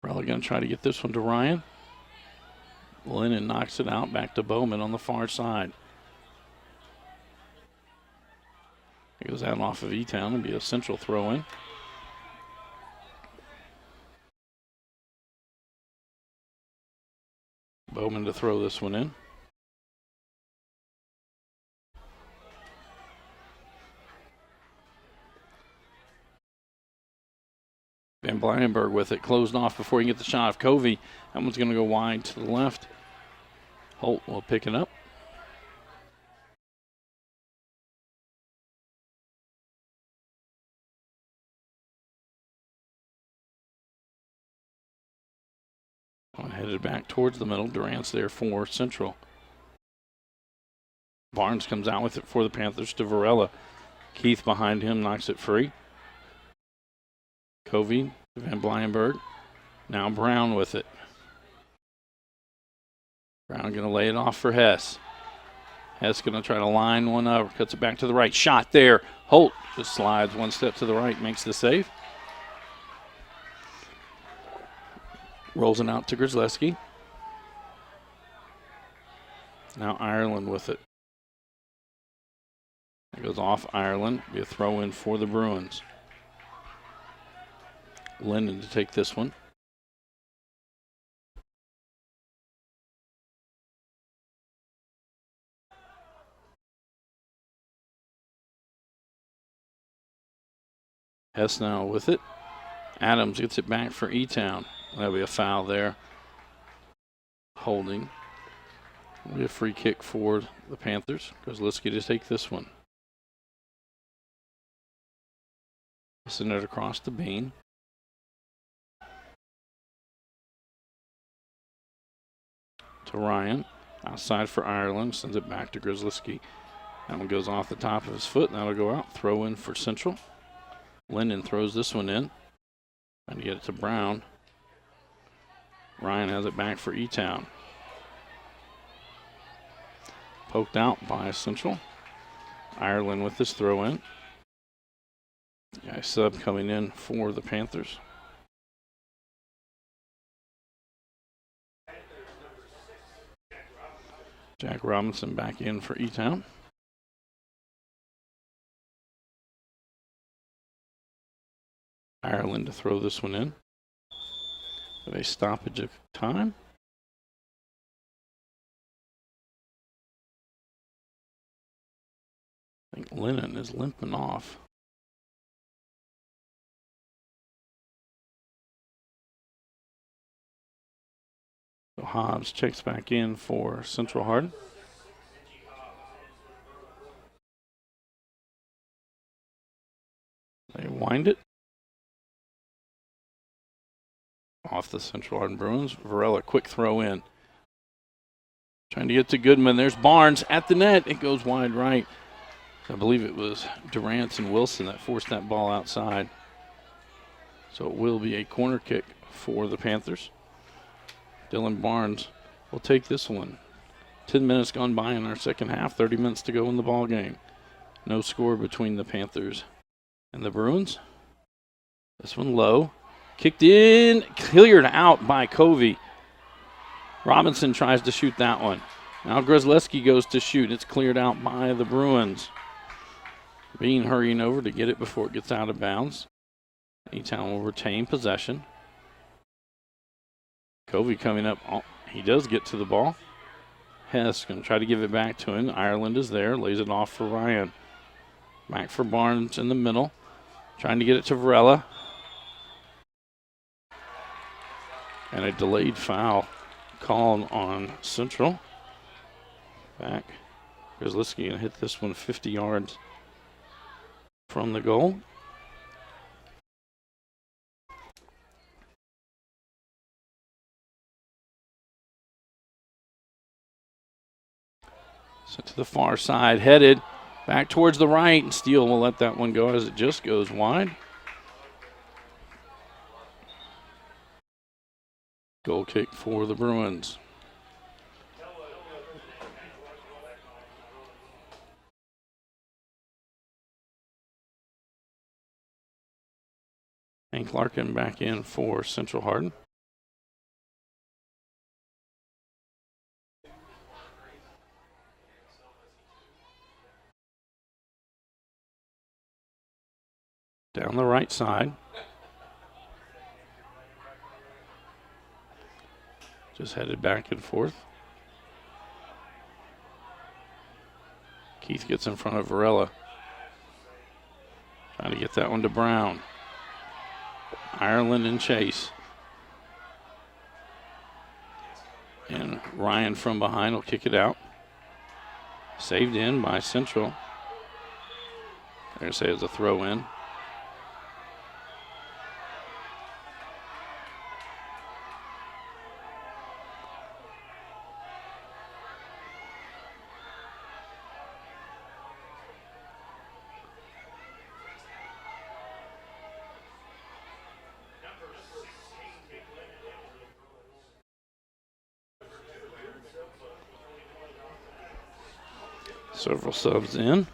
Varela going to try to get this one to Ryan. Lennon knocks it out, back to Bowman on the far side. It goes out off of E-Town and be a Central throw-in. Bowman to throw this one in. Van Blyenberg with it, closed off before he can get the shot of Covey. That one's going to go wide to the left. Holt will pick it up. Headed back towards the middle. Durant's there for Central. Barnes comes out with it for the Panthers to Varela. Keith behind him knocks it free. Covey to Van Blyenberg. Now Brown with it. Brown going to lay it off for Hess. Hess going to try to line one up. Cuts it back to the right. Shot there. Holt just slides one step to the right. Makes the save. Rolls it out to Grzelewski. Now Ireland with it. It goes off Ireland. Be a throw in for the Bruins. Linden to take this one. Hess now with it. Adams gets it back for E-Town. That'll be a foul there. Holding. It'll be a free kick for the Panthers. Grzelewski to take this one. Send it across the Bean. To Ryan. Outside for Ireland. Sends it back to Grzelewski. That one goes off the top of his foot. That'll go out. Throw in for Central. Linden throws this one in. Trying to get it to Brown. Ryan has it back for E-Town. Poked out by Central. Ireland with this throw in. Guy sub coming in for the Panthers. Jack Robinson back in for E-Town. Ireland to throw this one in. Have a stoppage of time. I think Lennon is limping off. So Hobbs checks back in for Central Hardin. They wind it. Off the Central Hardin Bruins. Varela, quick throw in. Trying to get to Goodman. There's Barnes at the net. It goes wide right. I believe it was Durant and Wilson that forced that ball outside. So it will be a corner kick for the Panthers. Dylan Barnes will take this one. 10 minutes gone by in our second half. 30 minutes to go in the ball game. No score between the Panthers and the Bruins. This one low. Kicked in, cleared out by Covey. Robinson tries to shoot that one. Now Grzelewski goes to shoot. It's cleared out by the Bruins. Bean hurrying over to get it before it gets out of bounds. E-Town will retain possession. Covey coming up. Oh, he does get to the ball. Hess going to try to give it back to him. Ireland is there. Lays it off for Ryan. Back for Barnes in the middle. Trying to get it to Varela. And a delayed foul called on Central. Back. Grzelewski going to hit this one 50 yards from the goal. Sent to the far side, headed back towards the right, and Steele will let that one go as it just goes wide. Goal kick for the Bruins. Hank Larkin back in for Central Hardin. Down the right side. Just headed back and forth. Keith gets in front of Varela. Trying to get that one to Brown. Ireland and Chase. And Ryan from behind will kick it out. Saved in by Central. They're going to say it's a throw in. Several subs in.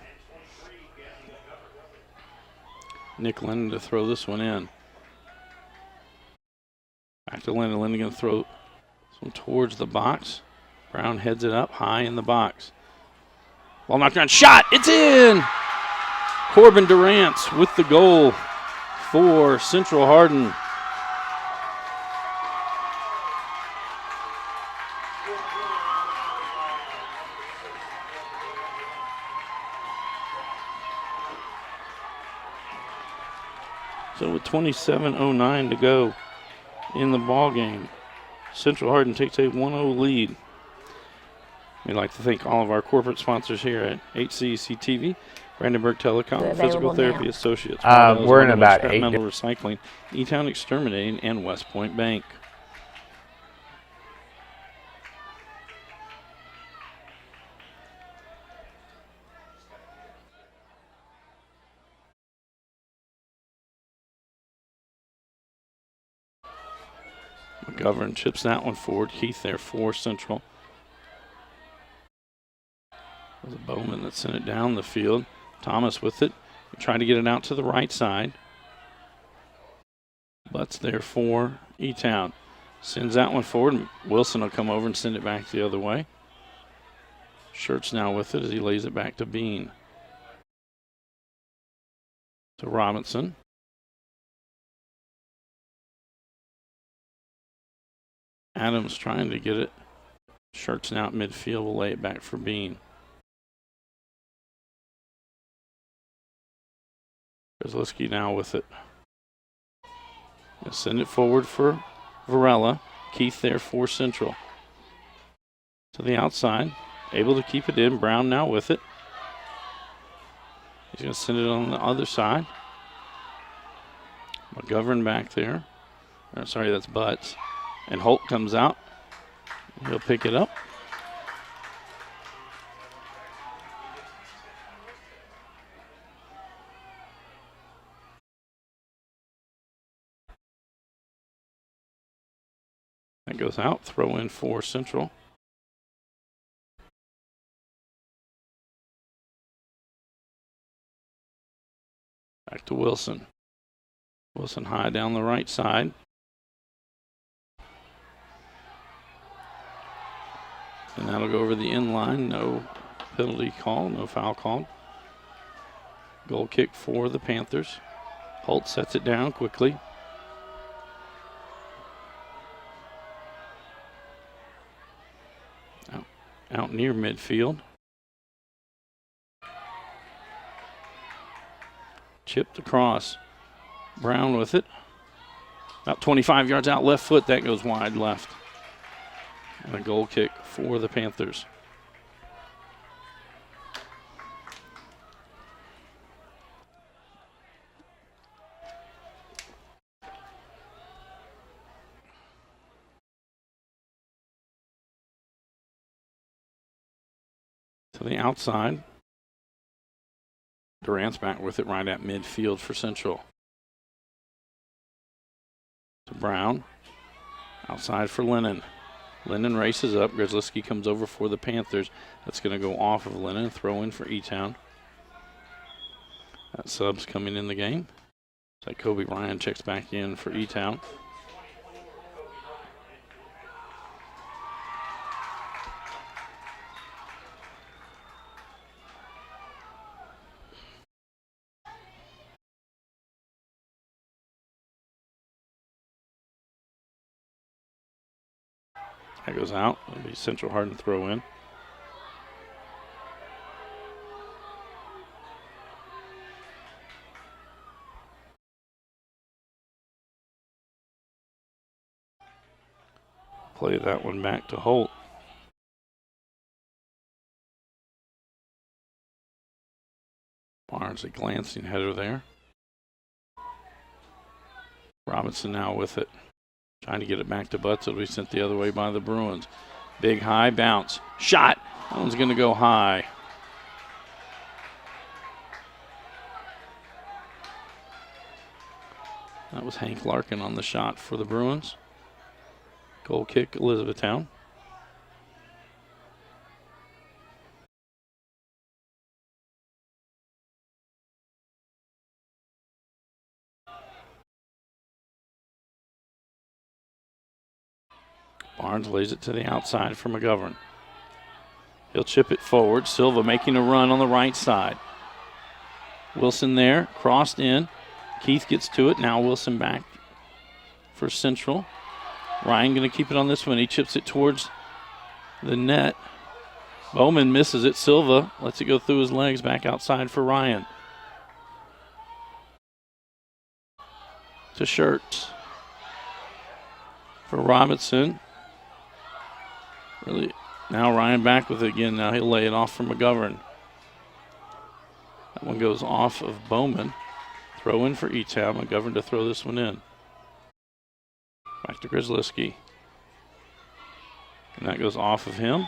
Nick Lennon to throw this one in. Back to Lennon. Lennon going to throw this one towards the box. Brown heads it up high in the box. Ball knocked around. Shot! It's in! Corbin Durant with the goal for Central Hardin. So with 27:09 to go in the ball game, Central Hardin takes a 1-0 lead. We'd like to thank all of our corporate sponsors here at HCEC-TV, Brandenburg Telecom, Physical Therapy Associates, we're in about Scrap 8 Metal Recycling, E-Town Exterminating, and West Point Bank. McGovern chips that one forward. Keith there for Central. It was a Bowman that sent it down the field. Thomas with it. Trying to get it out to the right side. Butts there for E-Town. Sends that one forward. Wilson will come over and send it back the other way. Shirt's now with it as he lays it back to Bean. To Robinson. Adams trying to get it. Shirt's now at midfield. Will lay it back for Bean. Grzelewski now with it. Gonna send it forward for Varela. Keith there for Central. To the outside. Able to keep it in. Brown now with it. He's going to send it on the other side. McGovern back there. Sorry, that's Butts. And Holt comes out. He'll pick it up. That goes out. Throw in for Central. Back to Wilson. Wilson high down the right side. And that'll go over the end line. No penalty call, no foul called. Goal kick for the Panthers. Holt sets it down quickly. Out near midfield. Chipped across. Brown with it. About 25 yards out left foot. That goes wide left. And a goal kick for the Panthers. To the outside. Durant's back with it right at midfield for Central. To Brown. Outside for Lennon. Lennon races up. Grzelski comes over for the Panthers. That's going to go off of Lennon. Throw in for E-Town. That sub's coming in the game. It's like Kobe Ryan checks back in for E-Town. That goes out. It'll be Central Hardin throw in. Play that one back to Holt. Barnes a glancing header there. Robinson now with it. Trying to get it back to Butts. It'll be sent the other way by the Bruins. Big high bounce. Shot. That one's going to go high. That was Hank Larkin on the shot for the Bruins. Goal kick, Elizabethtown. Barnes lays it to the outside for McGovern. He'll chip it forward. Silva making a run on the right side. Wilson there, crossed in. Keith gets to it. Now Wilson back for Central. Ryan going to keep it on this one. He chips it towards the net. Bowman misses it. Silva lets it go through his legs back outside for Ryan. To Schertz. For Robinson. Really, now Ryan back with it again. Now he'll lay it off for McGovern. That one goes off of Bowman. Throw in for E-Town. McGovern to throw this one in. Back to Grzelski. And that goes off of him.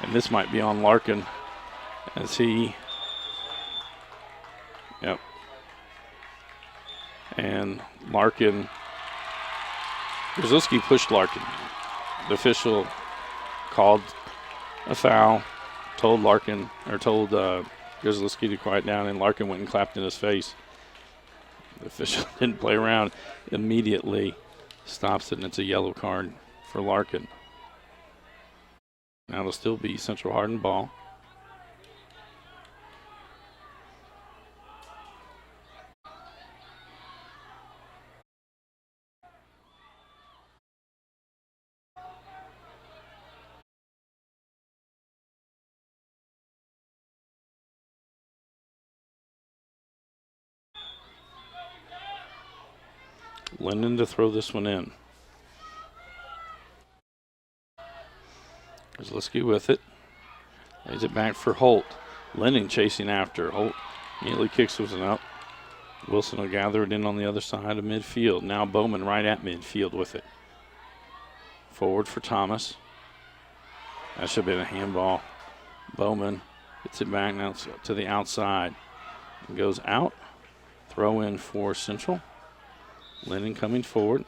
And this might be on Larkin as he, yep. And Larkin, Grzelski pushed Larkin. The official called a foul, told Larkin, or told Grzelski to quiet down, and Larkin went and clapped in his face. The official didn't play around, immediately stops it, and it's a yellow card for Larkin. Now it'll still be Central Hardin ball. Lennon to throw this one in. Grzelski with it. Lays it back for Holt. Lennon chasing after. Holt immediately kicks this one out. Wilson will gather it in on the other side of midfield. Now Bowman right at midfield with it. Forward for Thomas. That should have been a handball. Bowman gets it back now to the outside. It goes out. Throw in for Central. Lennon coming forward.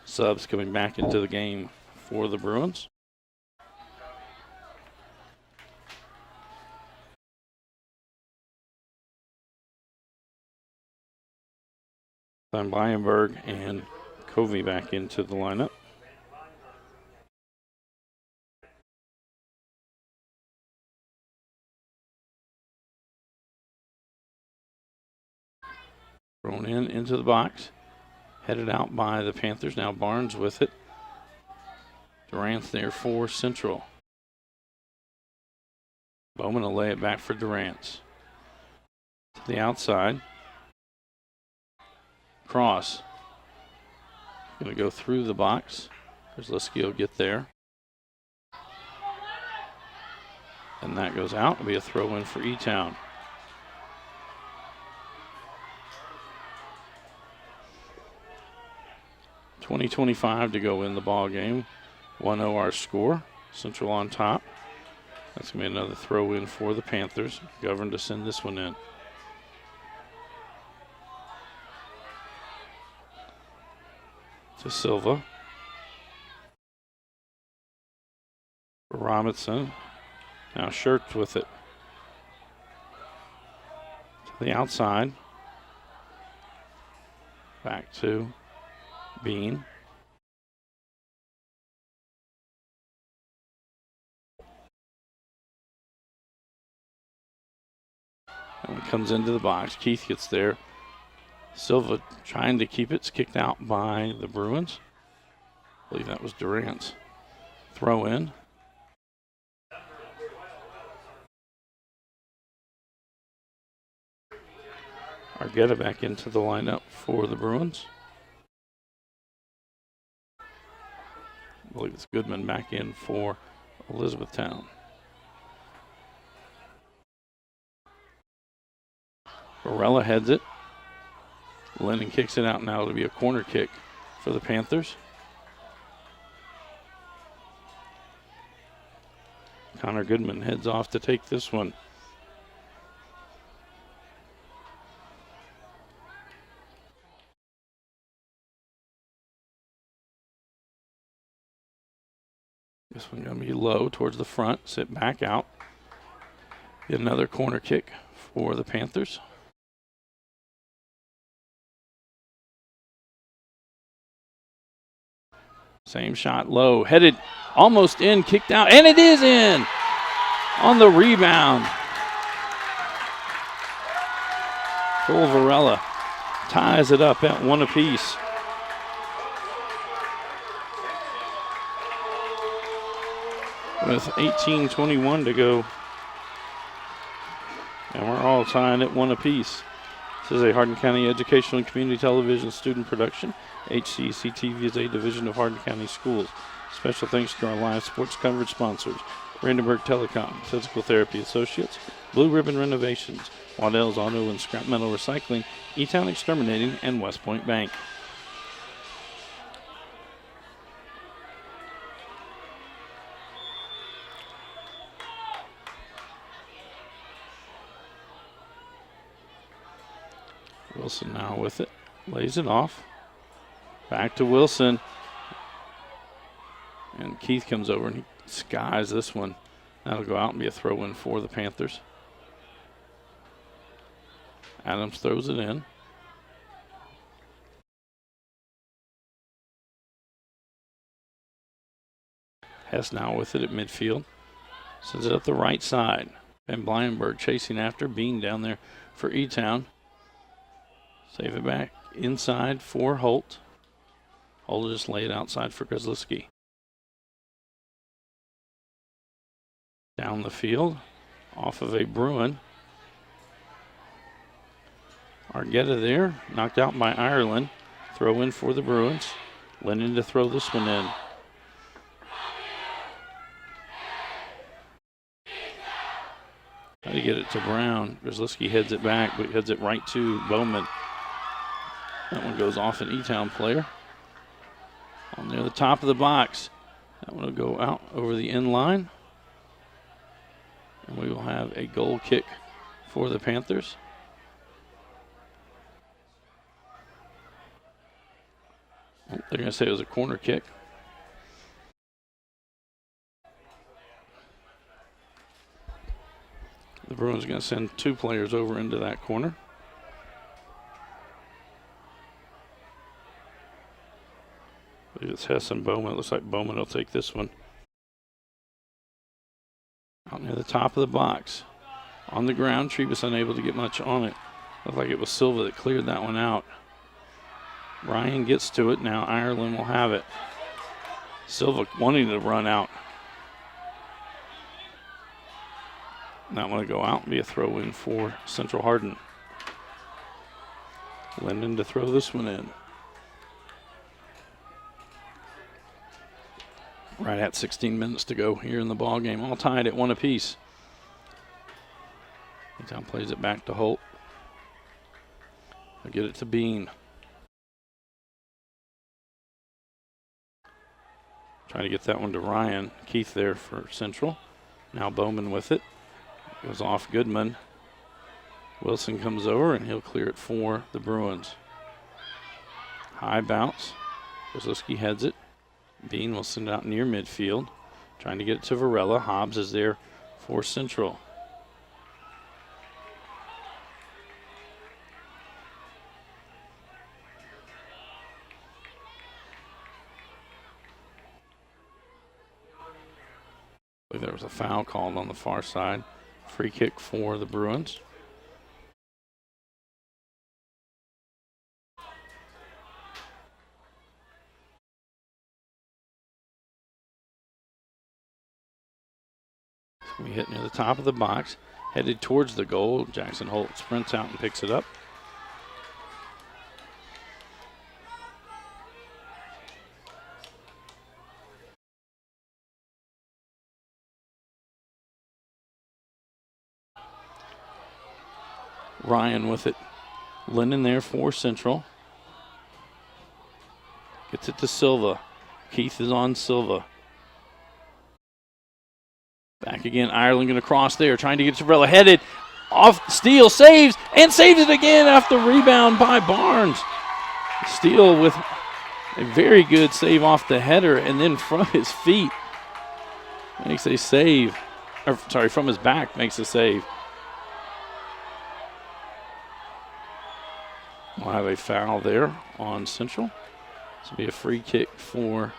Subs coming back into the game for the Bruins. Van Blyenberg and Covey back into the lineup. Thrown into the box. Headed out by the Panthers. Now Barnes with it. Durant there for Central. Bowman will lay it back for Durant. To the outside. Cross. Going to go through the box. Kozlowski will get there. And that goes out. It'll be a throw in for E-Town. .25 to go in the ball game. 1-0 our score. Central on top. That's going to be another throw in for the Panthers. Governed to send this one in. To Silva. Robinson. Now Schertz with it. To the outside. Back to Bean. And it comes into the box. Keith gets there. Silva trying to keep it. It's kicked out by the Bruins. I believe that was Durant's throw in. Argueta back into the lineup for the Bruins. I believe it's Goodman back in for Elizabethtown. Varela heads it. Lennon kicks it out. Now it'll be a corner kick for the Panthers. Connor Goodman heads off to take this one. This one going to be low towards the front. Sit back out. Get another corner kick for the Panthers. Same shot low. Headed almost in. Kicked out. And it is in on the rebound. Cole Varela ties it up at 1 apiece. With 18:21 to go. And we're all tying at 1 apiece. This is a Hardin County Educational and Community Television student production. HCEC-TV is a division of Hardin County Schools. Special thanks to our live sports coverage sponsors. Brandenburg Telecom, Physical Therapy Associates, Blue Ribbon Renovations, Waddell's Auto and Scrap Metal Recycling, E-Town Exterminating, and West Point Bank. Wilson now with it. Lays it off. Back to Wilson. And Keith comes over and he skies this one. That'll go out and be a throw in for the Panthers. Adams throws it in. Hess now with it at midfield. Sends it up the right side. Van Blyenberg chasing after. Bean down there for E-Town. Save it back inside for Holt. Holt will just lay it outside for Kozlowski. Down the field, off of a Bruin. Argueta there, knocked out by Ireland. Throw in for the Bruins. Lennon to throw this one in. Try to get it to Brown. Kozlowski heads it back, but heads it right to Bowman. That one goes off an E-Town player. On near the top of the box. That one will go out over the end line. And we will have a goal kick for the Panthers. Oh, they're going to say it was a corner kick. The Bruins are going to send 2 players over into that corner. believe it's Hess and Bowman. It looks like Bowman will take this one. Out near the top of the box. On the ground, Trebus unable to get much on it. Looked like it was Silva that cleared that one out. Ryan gets to it. Now Ireland will have it. Silva wanting to run out. Not want to go out and be a throw in for Central Hardin. Linden to throw this one in. Right at 16 minutes to go here in the ball game. All tied at 1 apiece. Town plays it back to Holt. They'll get it to Bean. Trying to get that one to Ryan. Keith there for Central. Now Bowman with it. Goes off Goodman. Wilson comes over and he'll clear it for the Bruins. High bounce. Kozlowski heads it. Bean will send it out near midfield. Trying to get it to Varela. Hobbs is there for Central. There was a foul called on the far side. Free kick for the Bruins. So we hit near the top of the box, headed towards the goal. Jackson Holt sprints out and picks it up. Ryan with it. Linden there for Central. Gets it to Silva. Keith is on Silva. Back again. Ireland going to cross there. Trying to get to Varela. Headed off. Steele saves. And saves it again after rebound by Barnes. Steele with a very good save off the header. And then from his feet makes a save. Or, sorry, from his back makes a save. We'll have a foul there on Central. This will be a free kick for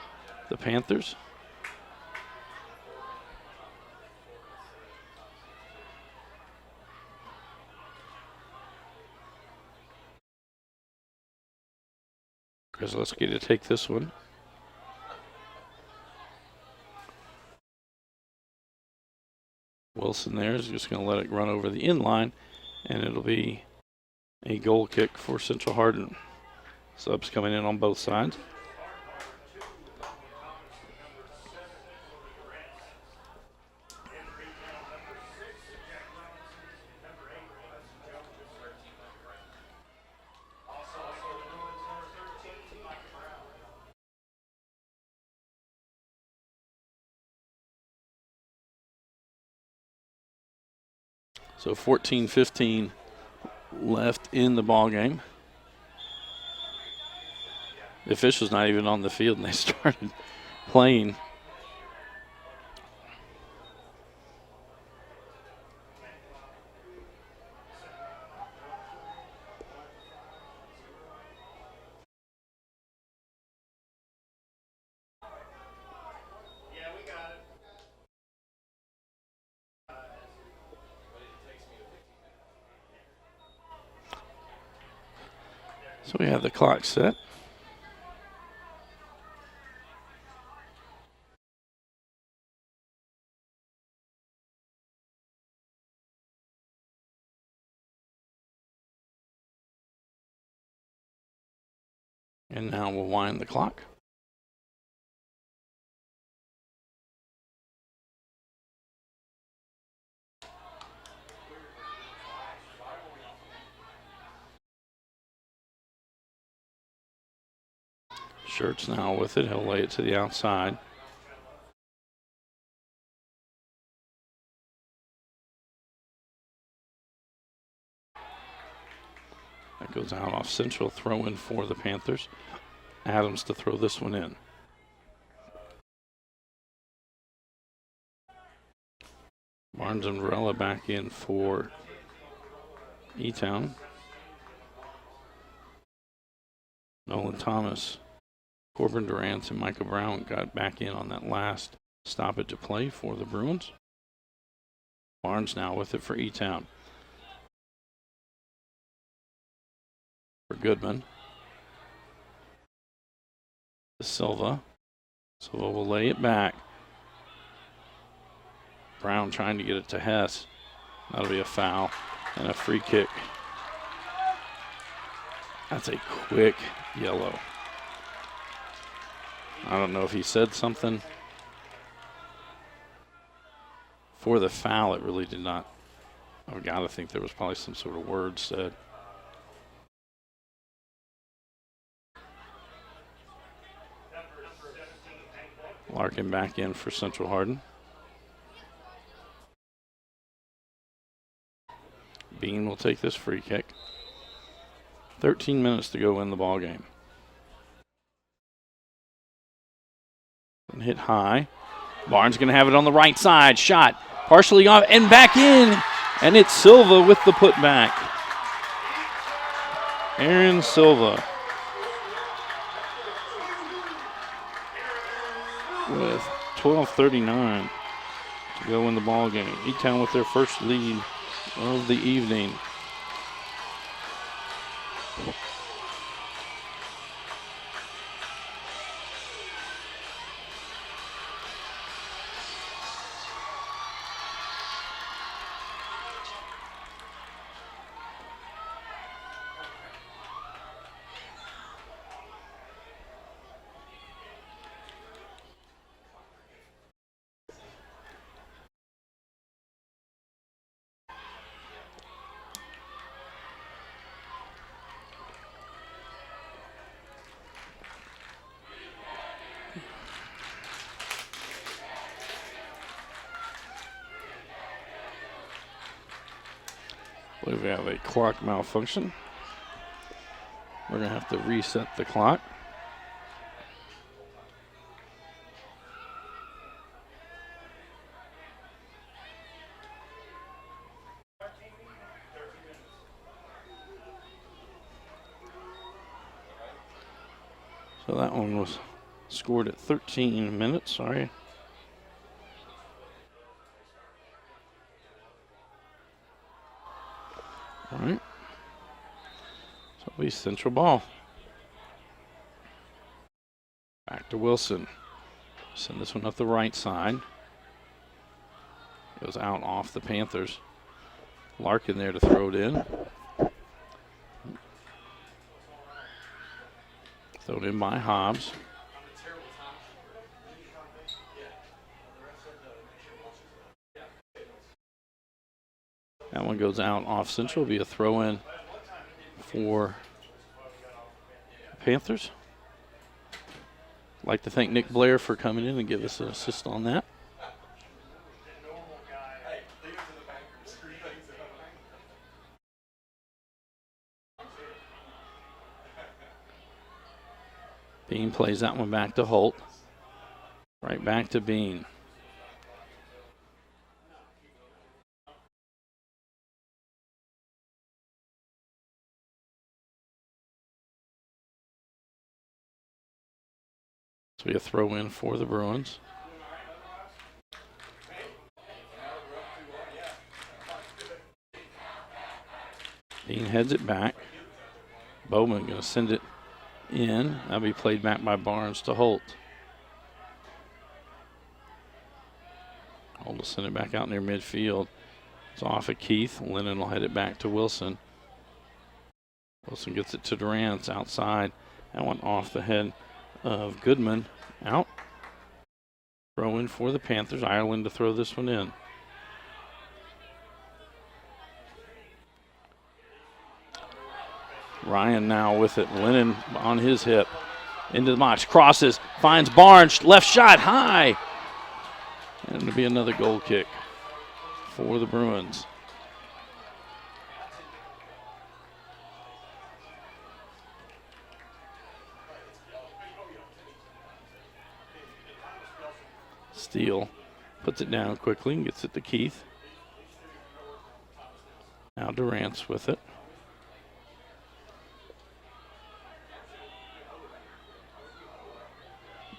the Panthers. Kozlowski to take this one. Wilson there is just going to let it run over the end line, and it'll be a goal kick for Central Hardin. Subs coming in on both sides. So 14-15 left in the ball game. The official's not even on the field and they started playing. So we have the clock set. And now we'll wind the clock. Shirt's now with it. He'll lay it to the outside. That goes out off Central. Throw in for the Panthers. Adams to throw this one in. Barnes and Varela back in for E-Town. Nolan Thomas Corbin Durant and Micah Brown got back in on that last stoppage of play for the Bruins. Barnes now with it for E-Town. For Goodman. Silva. Silva will lay it back. Brown trying to get it to Hess. That'll be a foul and a free kick. That's a quick yellow. I don't know if he said something. For the foul, it really did not. I've got to think there was probably some sort of word said. Larkin back in for Central Hardin. Bean will take this free kick. 13 minutes to go in the ball game. And hit high. Barnes going to have it on the right side. Shot partially off and back in. And it's Silva with the putback. Aaron Silva with 12:39 to go in the ball game. E-Town with their first lead of the evening. I believe we have a clock malfunction. We're going to have to reset the clock. So that one was scored at 13 minutes, sorry. All right. So it'll be Central ball. Back to Wilson. Send this one up the right side. Goes out off the Panthers. Larkin there to throw it in. Thrown in by Hobbs. That one goes out off Central. Be a throw in for Panthers. I'd like to thank Nick Blair for coming in and give us an assist on that. Bean plays that one back to Holt. Right back to Bean. This will be a throw in for the Bruins. Bean heads it back. Bowman going to send it in. That'll be played back by Barnes to Holt. Holt will send it back out near midfield. It's off of Keith. Lennon will head it back to Wilson. Wilson gets it to Durant. It's outside. That one off the head of Goodman. Out. Throw in for the Panthers. Ireland to throw this one in. Ryan now with it. Lennon on his hip. Into the box. Crosses. Finds Barnes. Left shot high. And it'll be another goal kick for the Bruins. Steele puts it down quickly and gets it to Keith. Now Durant's with it.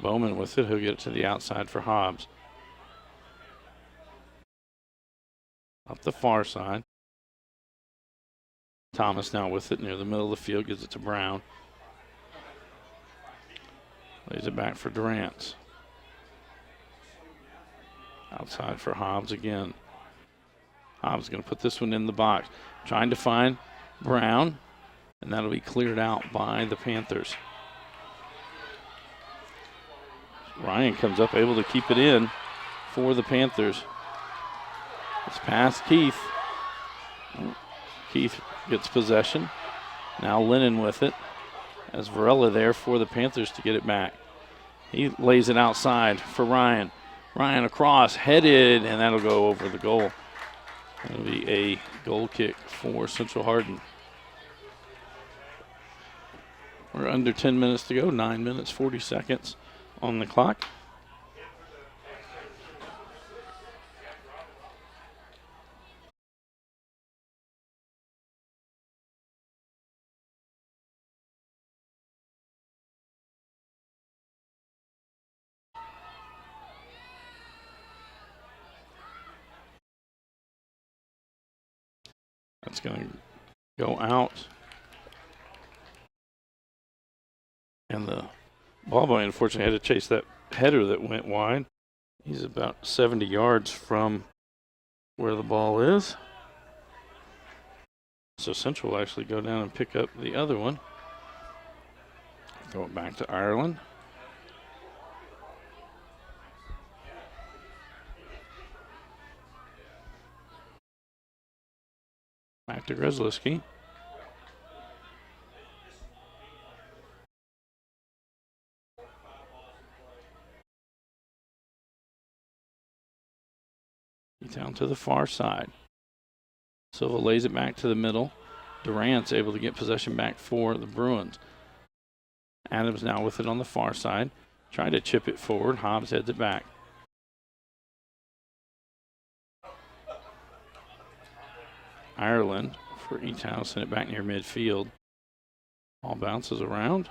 Bowman with it. He'll get it to the outside for Hobbs. Up the far side. Thomas now with it near the middle of the field. Gives it to Brown. Lays it back for Durant. Outside for Hobbs again. Hobbs going to put this one in the box. Trying to find Brown. And that'll be cleared out by the Panthers. Ryan comes up able to keep it in for the Panthers. It's past Keith. Keith gets possession. Now Lennon with it. As Varela there for the Panthers to get it back. He lays it outside for Ryan. Ryan across, headed, and that'll go over the goal. That'll be a goal kick for Central Hardin. We're under 10 minutes to go, 9 minutes, 40 seconds on the clock. That's going to go out. And the ball boy, unfortunately, had to chase that header that went wide. He's about 70 yards from where the ball is. So Central will actually go down and pick up the other one. Throw it back to Ireland. Back to Grzelski. Down to the far side. Silva lays it back to the middle. Durant's able to get possession back for the Bruins. Adams now with it on the far side. Trying to chip it forward. Hobbs heads it back. Ireland for E-Town. Send it back near midfield. Ball bounces around.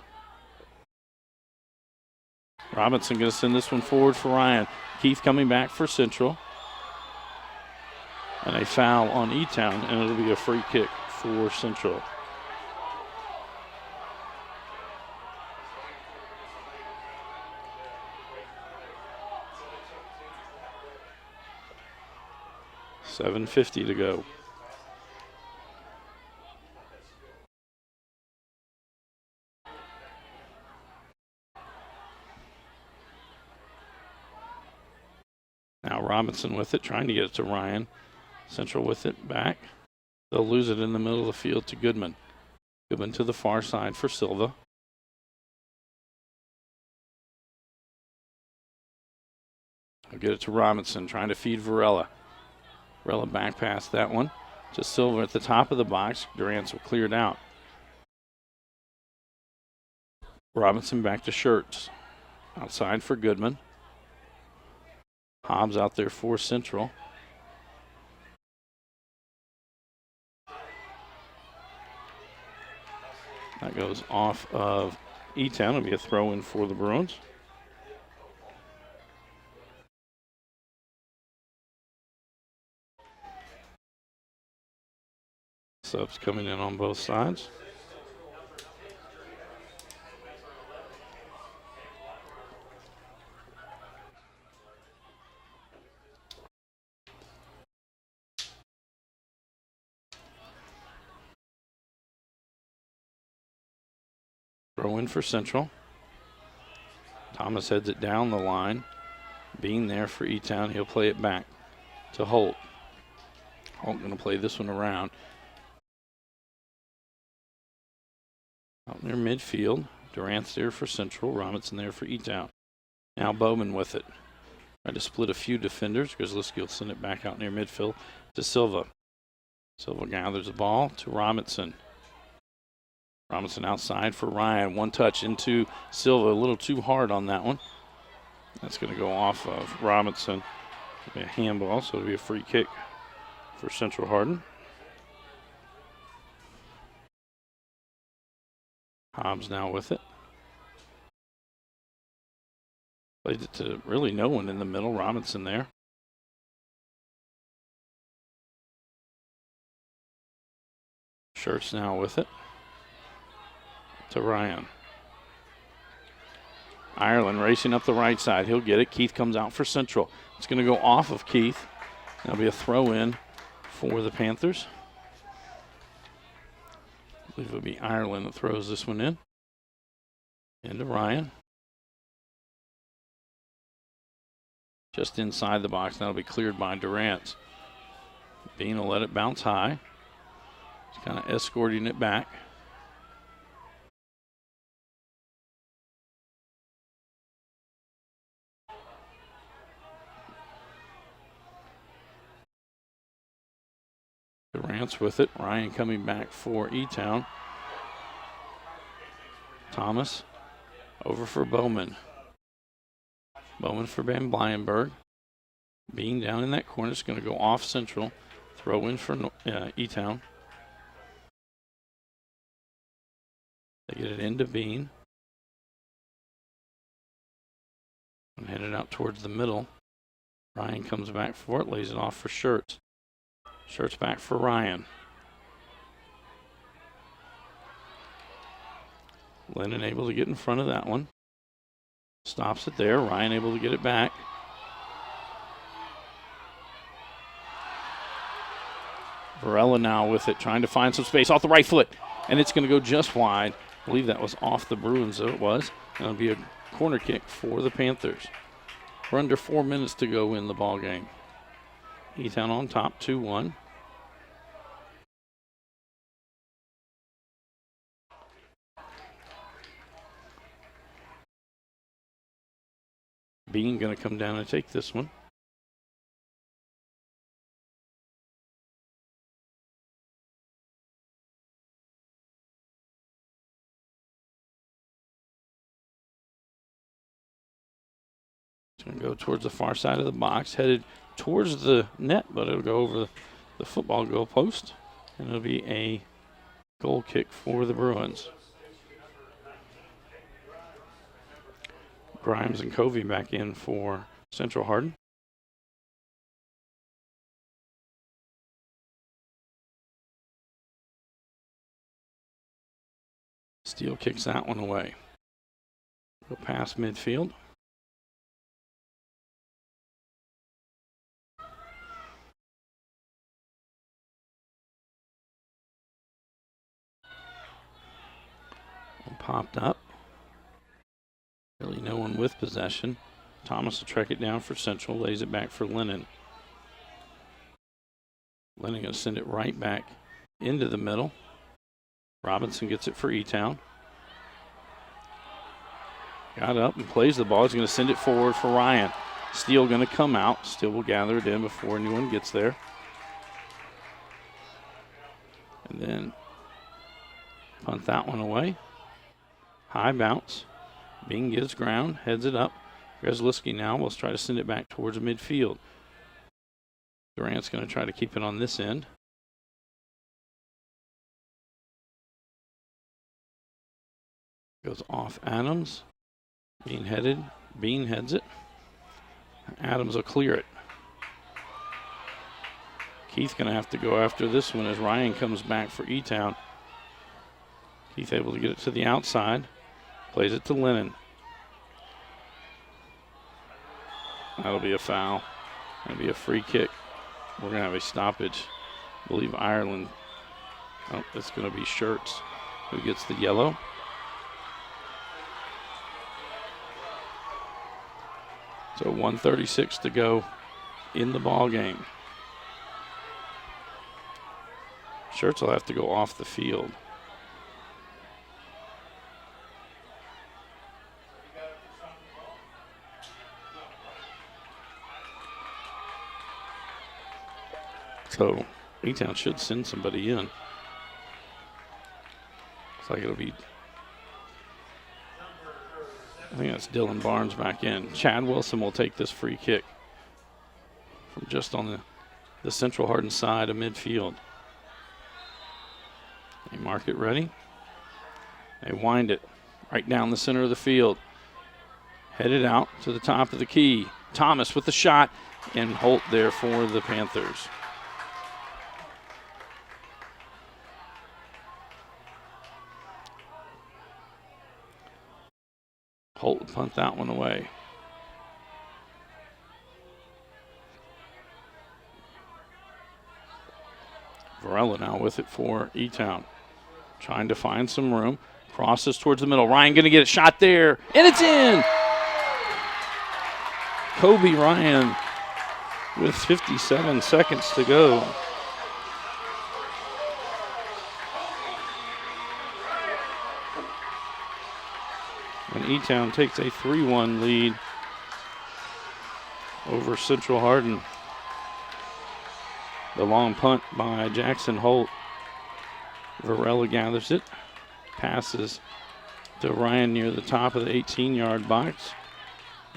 Robinson going to send this one forward for Ryan. Keith coming back for Central. And a foul on E-Town, and it'll be a free kick for Central. $7:50 to go. Now Robinson with it, trying to get it to Ryan. Central with it back. They'll lose it in the middle of the field to Goodman. Goodman to the far side for Silva. I'll get it to Robinson, trying to feed Varela. Varela back past that one to Silva at the top of the box. Durant's will clear it out. Robinson back to Schertz. Outside for Goodman. Hobbs out there for Central. That goes off of E-Town. It'll be a throw-in for the Bruins. Subs coming in on both sides. Throw in for Central. Thomas heads it down the line. Being there for E-Town, he'll play it back to Holt. Holt going to play this one around. Out near midfield. Durant's there for Central. Robinson there for E-Town. Now Bowman with it. Trying to split a few defenders. Grzelski will send it back out near midfield to Silva. Silva gathers the ball to Robinson. Robinson outside for Ryan. One touch into Silva. A little too hard on that one. That's going to go off of Robinson. It'll be a handball, so it'll be a free kick for Central Hardin. Hobbs now with it. Plays it to really no one in the middle. Robinson there. Shirts now with it. To Ryan. Ireland racing up the right side. He'll get it. Keith comes out for Central. It's going to go off of Keith. That'll be a throw in for the Panthers. I believe it'll be Ireland that throws this one in. Into Ryan. Just inside the box. That'll be cleared by Durant. Bean will let it bounce high. He's kind of escorting it back. Durant's with it. Ryan coming back for E-Town. Thomas over for Bowman. Bowman for Van Blyenberg. Bean down in that corner. It's going to go off Central. Throw in for E-Town. They get it into Bean. And head it out towards the middle. Ryan comes back for it. Lays it off for Shirts. Shirts back for Ryan. Lennon able to get in front of that one. Stops it there. Ryan able to get it back. Varela now with it, trying to find some space off the right foot. And it's going to go just wide. I believe that was off the Bruins, so it was. And it'll be a corner kick for the Panthers. We're under 4 minutes to go in the ball game. E-Town on top, 2-1. Bean going to come down and take this one. It's going to go towards the far side of the box, headed towards the net, but it'll go over the football goal post, and it'll be a goal kick for the Bruins. Grimes and Covey back in for Central Hardin. Steele kicks that one away. Go past midfield. Popped up. Really no one with possession. Thomas will track it down for Central, lays it back for Lennon. Lennon going to send it right back into the middle. Robinson gets it for E-Town. Got up and plays the ball. He's going to send it forward for Ryan. Steele going to come out. Steele will gather it in before anyone gets there. And then punt that one away. High bounce. Bing gives ground, heads it up. Grezliski now will try to send it back towards midfield. Durant's going to try to keep it on this end. Goes off Adams. Being headed. Bean heads it. Adams will clear it. Keith going to have to go after this one as Ryan comes back for E-Town. Keith able to get it to the outside. Plays it to Lennon. That'll be a foul. That'll be a free kick. We're going to have a stoppage. I believe Ireland. Oh, it's going to be Shirts who gets the yellow. So 1:36 to go in the ball game. Shirts will have to go off the field. So E-Town should send somebody in. Looks like it'll be, I think that's Dylan Barnes back in. Chad Wilson will take this free kick from just on the Central Hardin side of midfield. They mark it ready. They wind it right down the center of the field. Headed out to the top of the key. Thomas with the shot, and Holt there for the Panthers. Holt will punt that one away. Varela now with it for E-Town. Trying to find some room. Crosses towards the middle. Ryan going to get a shot there, and it's in! Kobe Ryan with 57 seconds to go. And E-Town takes a 3-1 lead over Central Hardin. The long punt by Jackson Holt. Varela gathers it. Passes to Ryan near the top of the 18-yard box.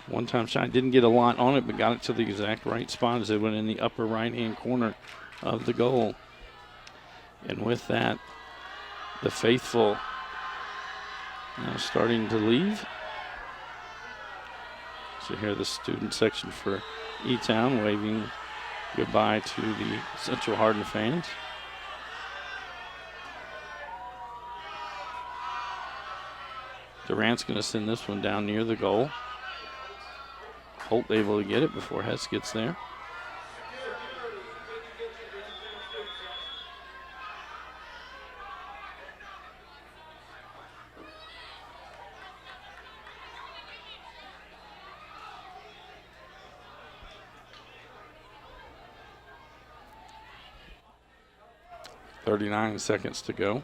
One-time shot, didn't get a lot on it, but got it to the exact right spot as it went in the upper right-hand corner of the goal. And with that, the faithful now starting to leave. So here the student section for E-Town waving goodbye to the Central Hardin fans. Durant's going to send this one down near the goal. Holt able to get it before Hess gets there. .39 seconds to go.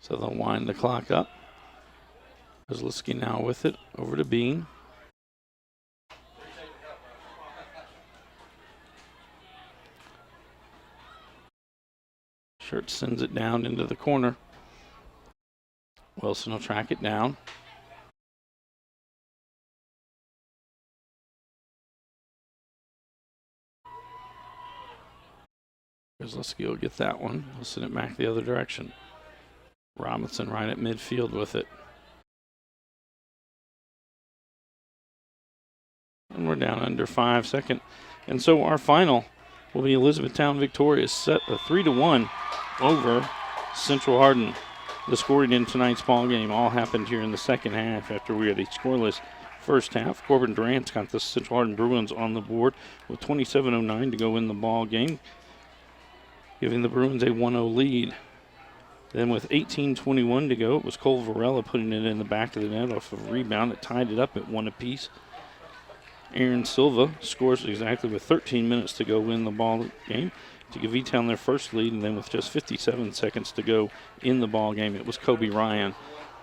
So they'll wind the clock up. Kozlowski now with it over to Bean. Shirt sends it down into the corner. Wilson will track it down. Kozlowski will get that one. He'll send it back the other direction. Robinson right at midfield with it. And we're down under 5 seconds. And so our final will be Elizabethtown victorious, set a 3-1 over Central Hardin. The scoring in tonight's ball game all happened here in the second half after we had a scoreless first half. Corbin Durant's got the Central Hardin Bruins on the board with 27:09 to go in the ball game, giving the Bruins a 1-0 lead. Then with 18:21 to go, it was Cole Varela putting it in the back of the net off of a rebound that tied it up at 1 apiece. Aaron Silva scores exactly with 13 minutes to go in the ball game to give E-Town their first lead, and then with just 57 seconds to go in the ball game, it was Kobe Ryan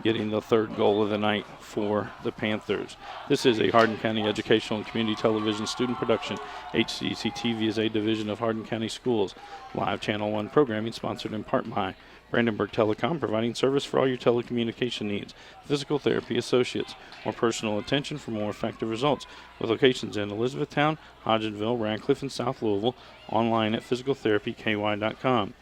getting the third goal of the night for the Panthers. This is a Hardin County Educational and Community Television student production. HCEC-TV is a division of Hardin County Schools. Live Channel 1 programming sponsored in part by Brandenburg Telecom, providing service for all your telecommunication needs. Physical Therapy Associates, more personal attention for more effective results. With locations in Elizabethtown, Hodgenville, Radcliffe, and South Louisville. Online at physicaltherapyky.com.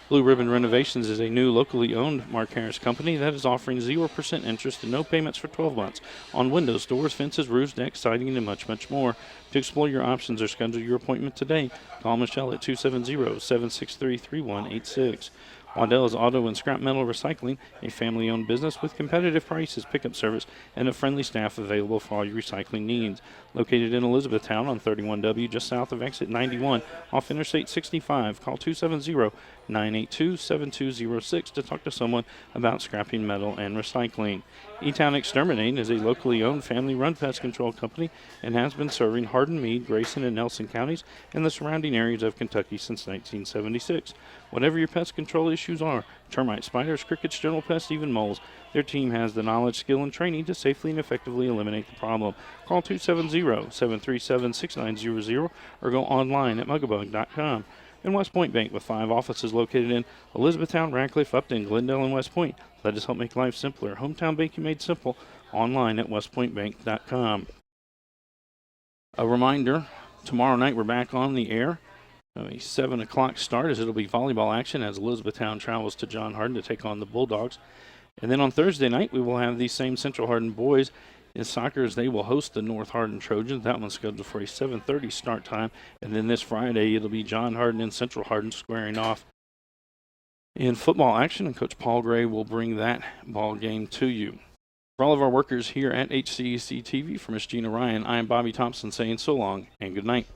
Blue Ribbon Renovations is a new locally owned Mark Harris company that is offering 0% interest and no payments for 12 months on windows, doors, fences, roofs, decks, siding, and much, much more. To explore your options or schedule your appointment today, call Michelle at 270-763-3186. Waddell's Auto and Scrap Metal Recycling, a family-owned business with competitive prices, pickup service, and a friendly staff available for all your recycling needs. Located in Elizabethtown on 31W, just south of exit 91, off Interstate 65. Call 270-982-7206 to talk to someone about scrapping metal and recycling. E-Town Exterminate is a locally owned family-run pest control company and has been serving Hardin, Meade, Grayson, and Nelson counties and the surrounding areas of Kentucky since 1976. Whatever your pest control issue issues are termites, spiders, crickets, general pests, even moles. Their team has the knowledge, skill, and training to safely and effectively eliminate the problem. Call 270-737-6900 or go online at mugabug.com. And West Point Bank, with 5 offices located in Elizabethtown, Radcliffe, Upton, Glendale, and West Point. Let us help make life simpler. Hometown banking made simple. Online at westpointbank.com. A reminder, tomorrow night we're back on the air. A 7 o'clock start, as it'll be volleyball action as Elizabethtown travels to John Hardin to take on the Bulldogs. And then on Thursday night, we will have the same Central Hardin boys in soccer as they will host the North Hardin Trojans. That one's scheduled for a 7:30 start time. And then this Friday, it'll be John Hardin and Central Hardin squaring off in football action, and Coach Paul Gray will bring that ball game to you. For all of our workers here at HCEC-TV, for Miss Gina Ryan, I am Bobby Thompson saying so long and good night.